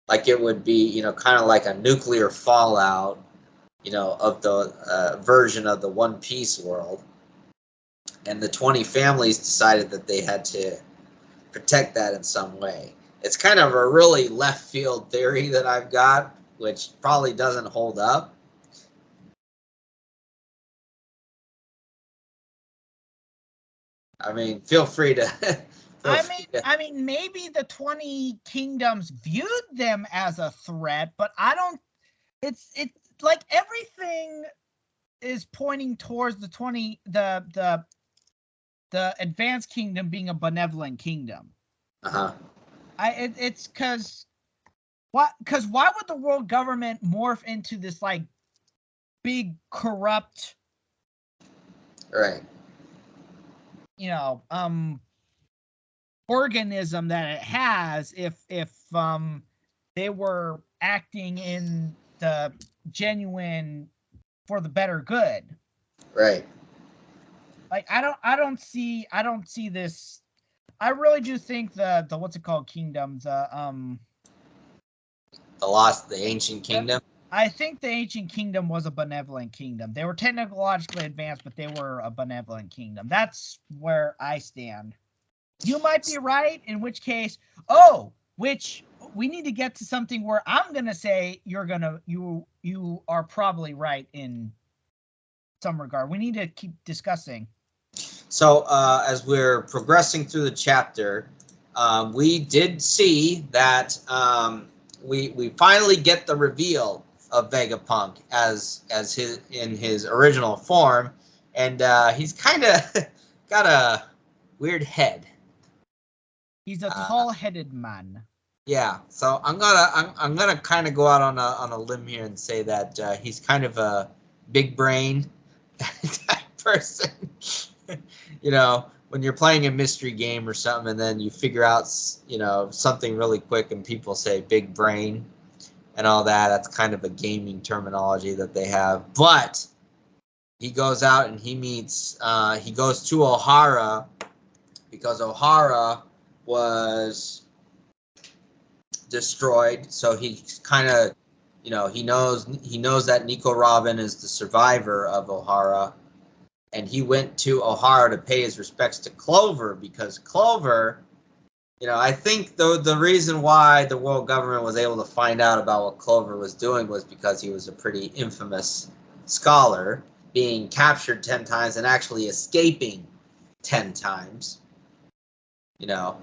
like it would be, you know, kind of like a nuclear fallout, you know, of the version of the One Piece world. And the 20 families decided that they had to protect that in some way. It's kind of a really left field theory that I've got, which probably doesn't hold up. I mean, feel free to. I mean, maybe the 20 kingdoms viewed them as a threat, but I don't. It's like everything is pointing towards the advanced kingdom being a benevolent kingdom. It's because why would the world government morph into this like big corrupt, right, you know, organism that it has if they were acting in the genuine for the better good, right? Like I don't see this. I really do think the what's it called kingdoms the ancient kingdom. I think the ancient kingdom was a benevolent kingdom. They were technologically advanced, but they were a benevolent kingdom. That's where I stand. You might be right, in which case, which we need to get to something where I'm gonna say you are probably right in some regard. We need to keep discussing. So as we're progressing through the chapter, we did see that we finally get the reveal of Vegapunk as his original form, and he's kind of got a weird head. He's a tall-headed man. Yeah, so I'm gonna kind of go out on a limb here and say that he's kind of a big brain type person. You know, when you're playing a mystery game or something, and then you figure out, you know, something really quick, and people say big brain and all that. That's kind of a gaming terminology that they have. But he goes out and he meets. He goes to Ohara because Ohara was destroyed. So he kind of, you know, he knows that Nico Robin is the survivor of Ohara. And he went to Ohara to pay his respects to Clover because Clover, you know, I think the reason why the world government was able to find out about what Clover was doing was because he was a pretty infamous scholar, being captured 10 times and actually escaping 10 times, you know.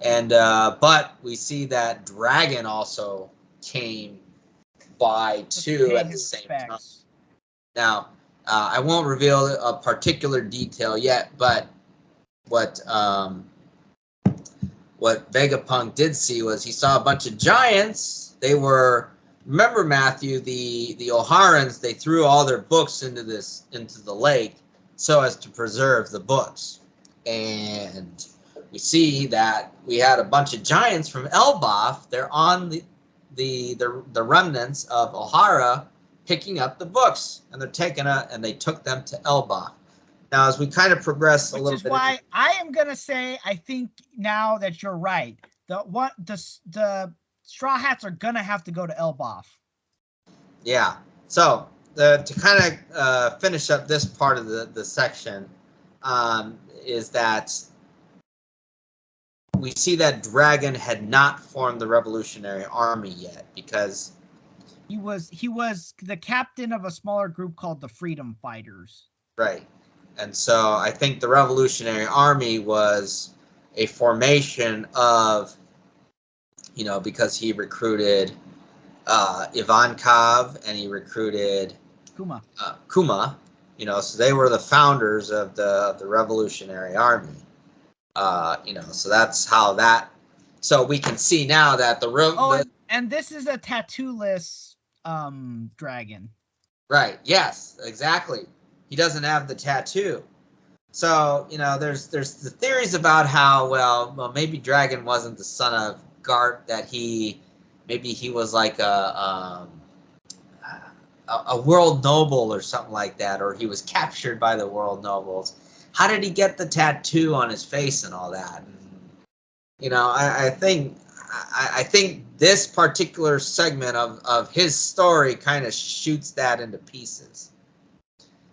And but we see that Dragon also came by too at the same time. Now, I won't reveal a particular detail yet, but what Vegapunk did see was he saw a bunch of giants. They were, remember Matthew, the Oharans, they threw all their books into the lake so as to preserve the books. And we see that we had a bunch of giants from Elbaf. They're on the remnants of Ohara, picking up the books, and they took them to Elbaf. Now, as we kind of progress a little bit, which is why I am gonna say I think now that you're right, the Straw Hats are gonna have to go to Elbaf. Yeah. So to kind of finish up this part of the section, is that we see that Dragon had not formed the Revolutionary Army yet because he was the captain of a smaller group called the Freedom Fighters. Right. And so I think the Revolutionary Army was a formation of, you know, because he recruited Ivankov and he recruited Kuma, you know, so they were the founders of the Revolutionary Army. You know, so that's how that. So we can see now that and this is a tattoo-less dragon. Right. Yes. Exactly. He doesn't have the tattoo. So you know, there's the theories about how well maybe Dragon wasn't the son of Gart, that maybe he was like a world noble or something like that, or he was captured by the world nobles. how did he get the tattoo on his face and all that? And, you know, I think this particular segment of his story kind of shoots that into pieces,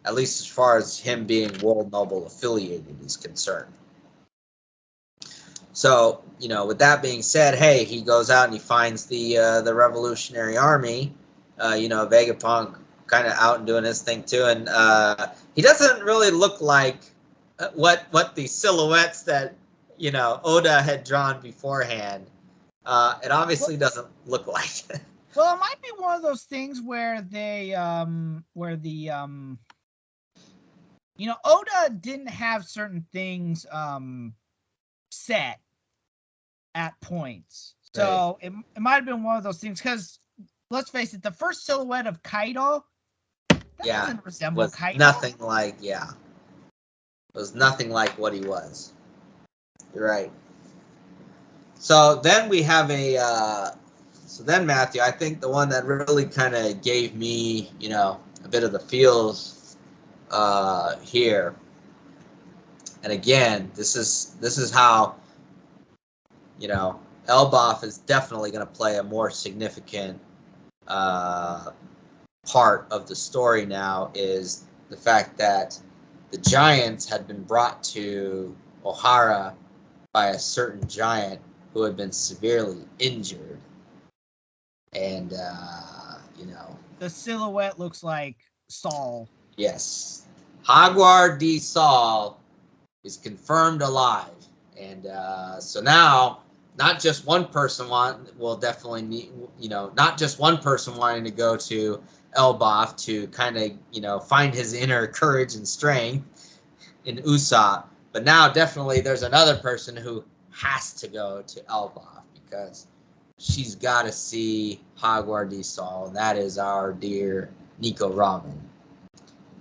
at least as far as him being World Noble affiliated is concerned. So, you know, with that being said, hey, he goes out and he finds the Revolutionary Army, you know, Vegapunk kind of out and doing his thing too, and he doesn't really look like what the silhouettes that, you know, Oda had drawn beforehand. It obviously doesn't look like it. Well, it might be one of those things where you know, Oda didn't have certain things set at points. So right. It might have been one of those things, because let's face it, the first silhouette of Kaido doesn't resemble Kaido. Nothing like, it was nothing like what he was. You're right. So then we have so then Matthew, I think the one that really kind of gave me, you know, a bit of the feels here. And again, this is how, you know, Elbaf is definitely going to play a more significant part of the story now, is the fact that the giants had been brought to Ohara by a certain giant who had been severely injured. And, you know, the silhouette looks like Saul. Yes. Jaguar D. Saul is confirmed alive. And so now, not just one person will definitely need, you know, not just one person wanting to go to Elbaf to kind of, you know, find his inner courage and strength in Usopp, but now definitely there's another person who has to go to Elbaf because she's got to see Jaguar D. Saul, and that is our dear Nico Robin.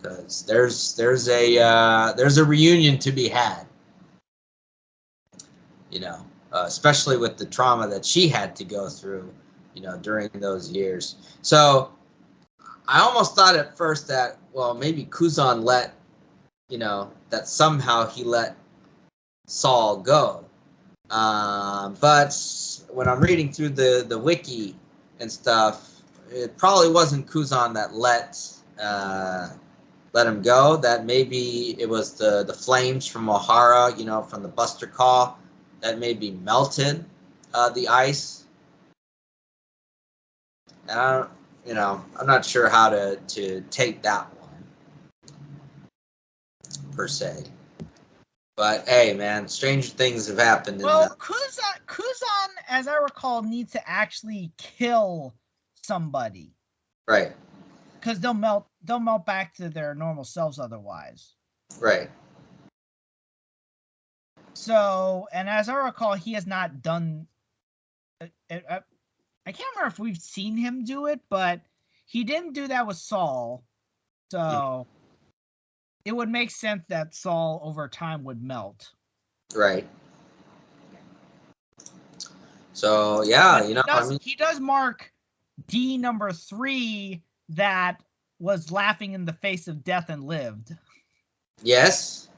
Because there's a reunion to be had, you know, especially with the trauma that she had to go through, you know, during those years. So I almost thought at first that, well, maybe Kuzan let, you know, that somehow he let Saul go. But when I'm reading through the wiki and stuff, it probably wasn't Kuzan that let him go. That maybe it was the flames from Ohara, you know, from the Buster Call, that maybe melted the ice. And I'm not sure how to take that one per se. But hey, man, strange things have happened. Well, Kuzan, as I recall, needs to actually kill somebody, right? Because they'll melt back to their normal selves otherwise. Right. So, and as I recall, he has not done. I can't remember if we've seen him do it, but he didn't do that with Saul. So it would make sense that Saul over time would melt. Right. So yeah, he does mark D number 3 that was laughing in the face of death and lived. Yes.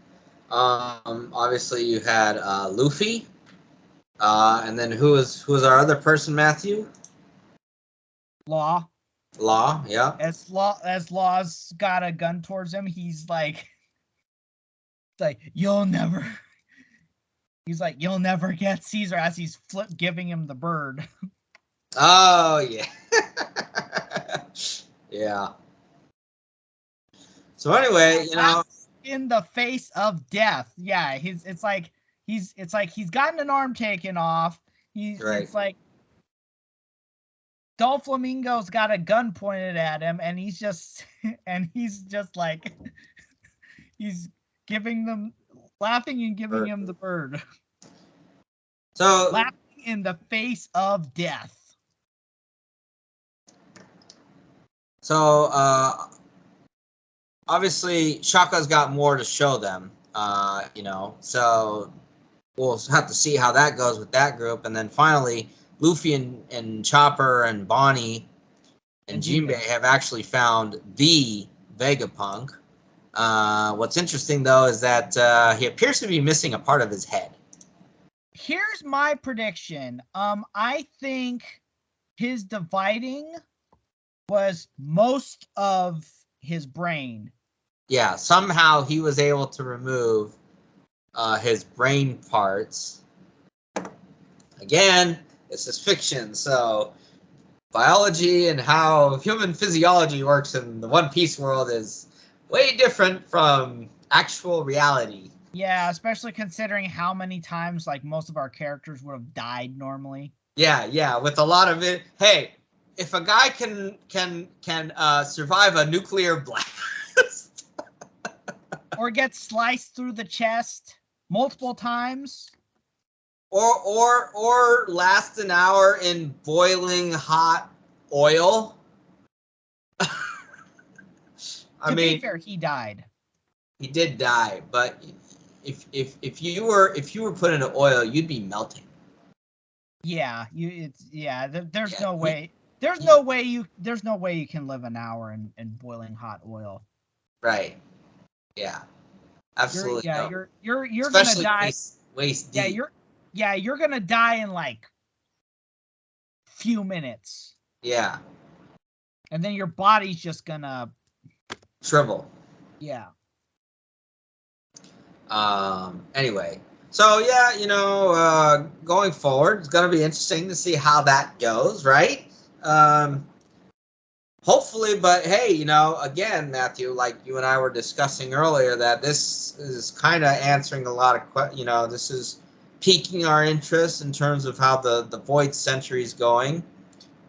Obviously you had Luffy. And then who was our other person, Matthew? Law, yeah. As Law's got a gun towards him, he's like you'll never get Caesar, as he's giving him the bird. Oh yeah. Yeah. So anyway, in the face of death. Yeah, it's like he's gotten an arm taken off. Right. It's like Doflamingo's got a gun pointed at him, and he's just like he's giving them, laughing and giving him the bird. So laughing in the face of death. So obviously Shaka's got more to show them, so we'll have to see how that goes with that group. And then finally, Luffy and Chopper and Bonnie and Jinbei have actually found the Vegapunk. What's interesting, though, is that he appears to be missing a part of his head. Here's my prediction. I think his dividing was most of his brain. Yeah, somehow he was able to remove his brain parts. Again, this is fiction, so biology and how human physiology works in the One Piece world is way different from actual reality. Yeah, especially considering how many times like most of our characters would have died normally. Yeah, with a lot of it. Hey, if a guy can survive a nuclear blast or get sliced through the chest multiple times, or last an hour in boiling hot oil. To be fair, he died. He did die, but if you were put into oil, you'd be melting. Yeah, there's no way you can live an hour in boiling hot oil. Right. Yeah. Absolutely. You're especially gonna die. Waist deep. You're gonna die in like few minutes. Yeah. And then your body's just gonna shrivel. Yeah. Anyway, so yeah, going forward, it's gonna be interesting to see how that goes, right? Hopefully, but hey, again, Matthew, like you and I were discussing earlier, that this is kind of answering a lot of questions. This is piquing our interest in terms of how the Void Century is going.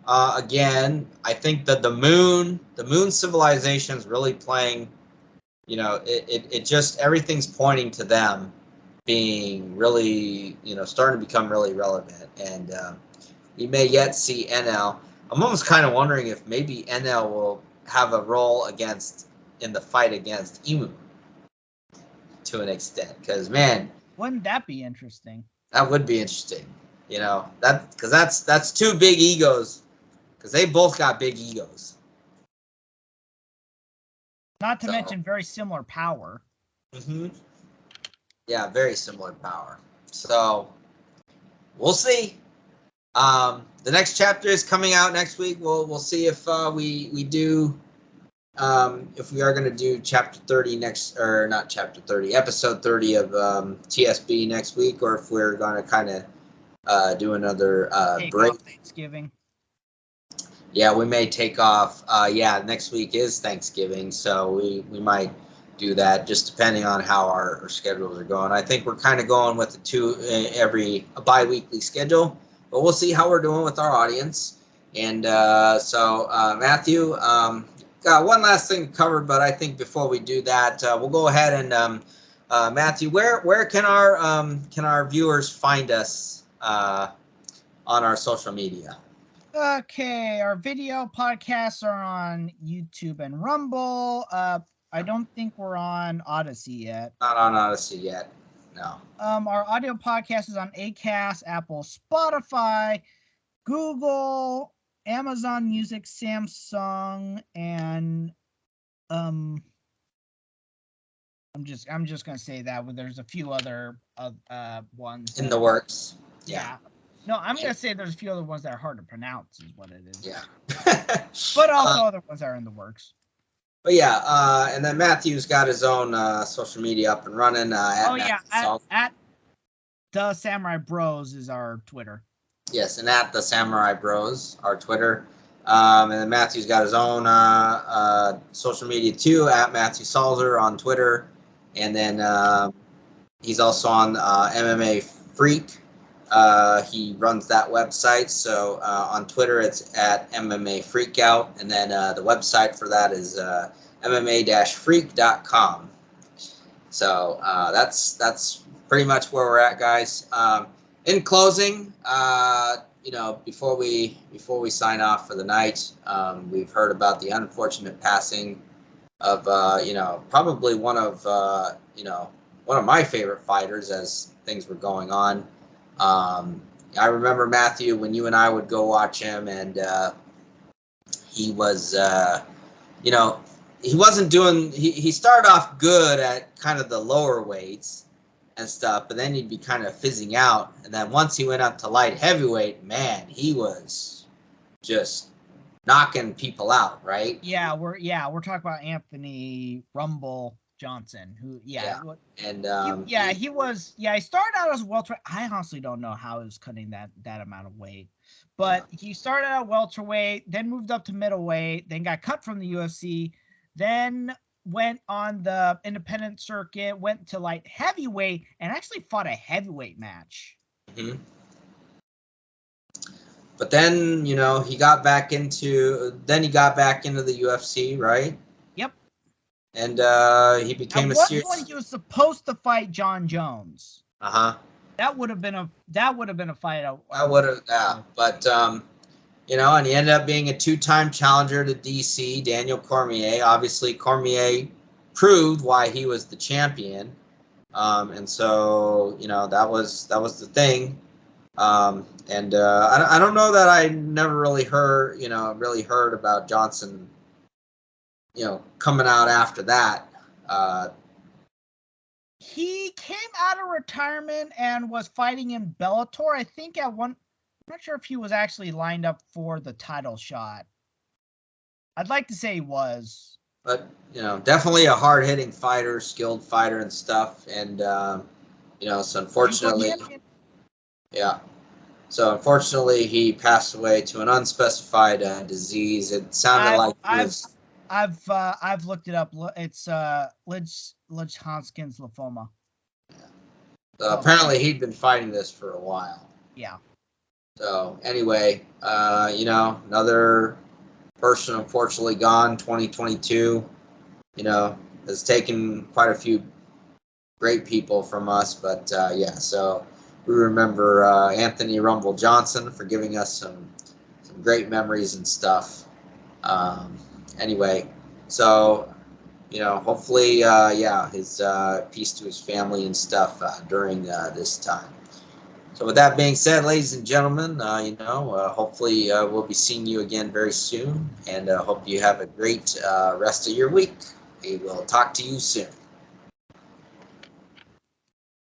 Again, I think that the moon civilization is really playing. It just everything's pointing to them being really, starting to become really relevant, and we may yet see NL. I'm almost kind of wondering if maybe NL will have a role in the fight against Emu to an extent, because man, wouldn't that be interesting? That would be interesting, because that's two big egos, because they both got big egos. Not to mention very similar power. Mm-hmm. Yeah, very similar power. So we'll see. The next chapter is coming out next week. We'll see if we do if we are going to do chapter 30 next, or not chapter 30, episode 30 of TSB next week, or if we're going to kind of do another break. Thanksgiving. Yeah, we may take off. Next week is Thanksgiving, so we might do that, just depending on how our schedules are going. I think we're kind of going with a bi-weekly schedule, but we'll see how we're doing with our audience. And so Matthew, got one last thing to cover, but I think before we do that, we'll go ahead and Matthew, where can our viewers find us on our social media? Okay, our video podcasts are on YouTube and Rumble. I don't think we're on Odyssey yet. Not on Odyssey yet, no. Our audio podcast is on Acast, Apple, Spotify, Google, Amazon Music, Samsung, and I'm just gonna say that there's a few other ones in the works. Yeah. No, I'm going to say there's a few other ones that are hard to pronounce is what it is. Yeah. But also other ones that are in the works. But yeah, and then Matthew's got his own social media up and running. At The Samurai Bros is our Twitter. Yes, and at The Samurai Bros, our Twitter. And then Matthew's got his own social media too, at Matthew Salzer on Twitter. And then he's also on MMA Freak. He runs that website, so on Twitter it's at MMA Freakout, and then the website for that is MMA-freak.com. So that's pretty much where we're at, guys. In closing, before we sign off for the night, we've heard about the unfortunate passing of probably one of my favorite fighters as things were going on. I remember, Matthew, when you and I would go watch him, and he was, he wasn't doing. He started off good at kind of the lower weights and stuff, but then he'd be kind of fizzing out. And then once he went up to light heavyweight, man, he was just knocking people out, right? Yeah, we're talking about Anthony Rumble Johnson, who and he started out as a welterweight. I honestly don't know how he was cutting that amount of weight, but he started out welterweight, then moved up to middleweight, then got cut from the UFC, then went on the independent circuit, went to light heavyweight, and actually fought a heavyweight match. Mm-hmm. But then, he got back into the UFC, right? Yep. And he became At one point, he was supposed to fight John Jones. Uh-huh. That would have been a fight. But and he ended up being a 2-time challenger to DC, Daniel Cormier. Obviously, Cormier proved why he was the champion. And so, that was the thing. I don't know that I never really heard about Johnson, coming out after that. He came out of retirement and was fighting in Bellator. I think I'm not sure if he was actually lined up for the title shot. I'd like to say he was. But, definitely a hard-hitting fighter, skilled fighter and stuff. And, so unfortunately, yeah. So unfortunately, he passed away to an unspecified disease. It sounded I've looked it up. It's Hodgkin's lymphoma. Yeah. So apparently, he'd been fighting this for a while. Yeah. So anyway, another person unfortunately gone. 2022, has taken quite a few great people from us. But so. We remember Anthony Rumble Johnson for giving us some great memories and stuff. Anyway, so, hopefully, his peace to his family and stuff during this time. So with that being said, ladies and gentlemen, hopefully we'll be seeing you again very soon, and hope you have a great rest of your week. We will talk to you soon.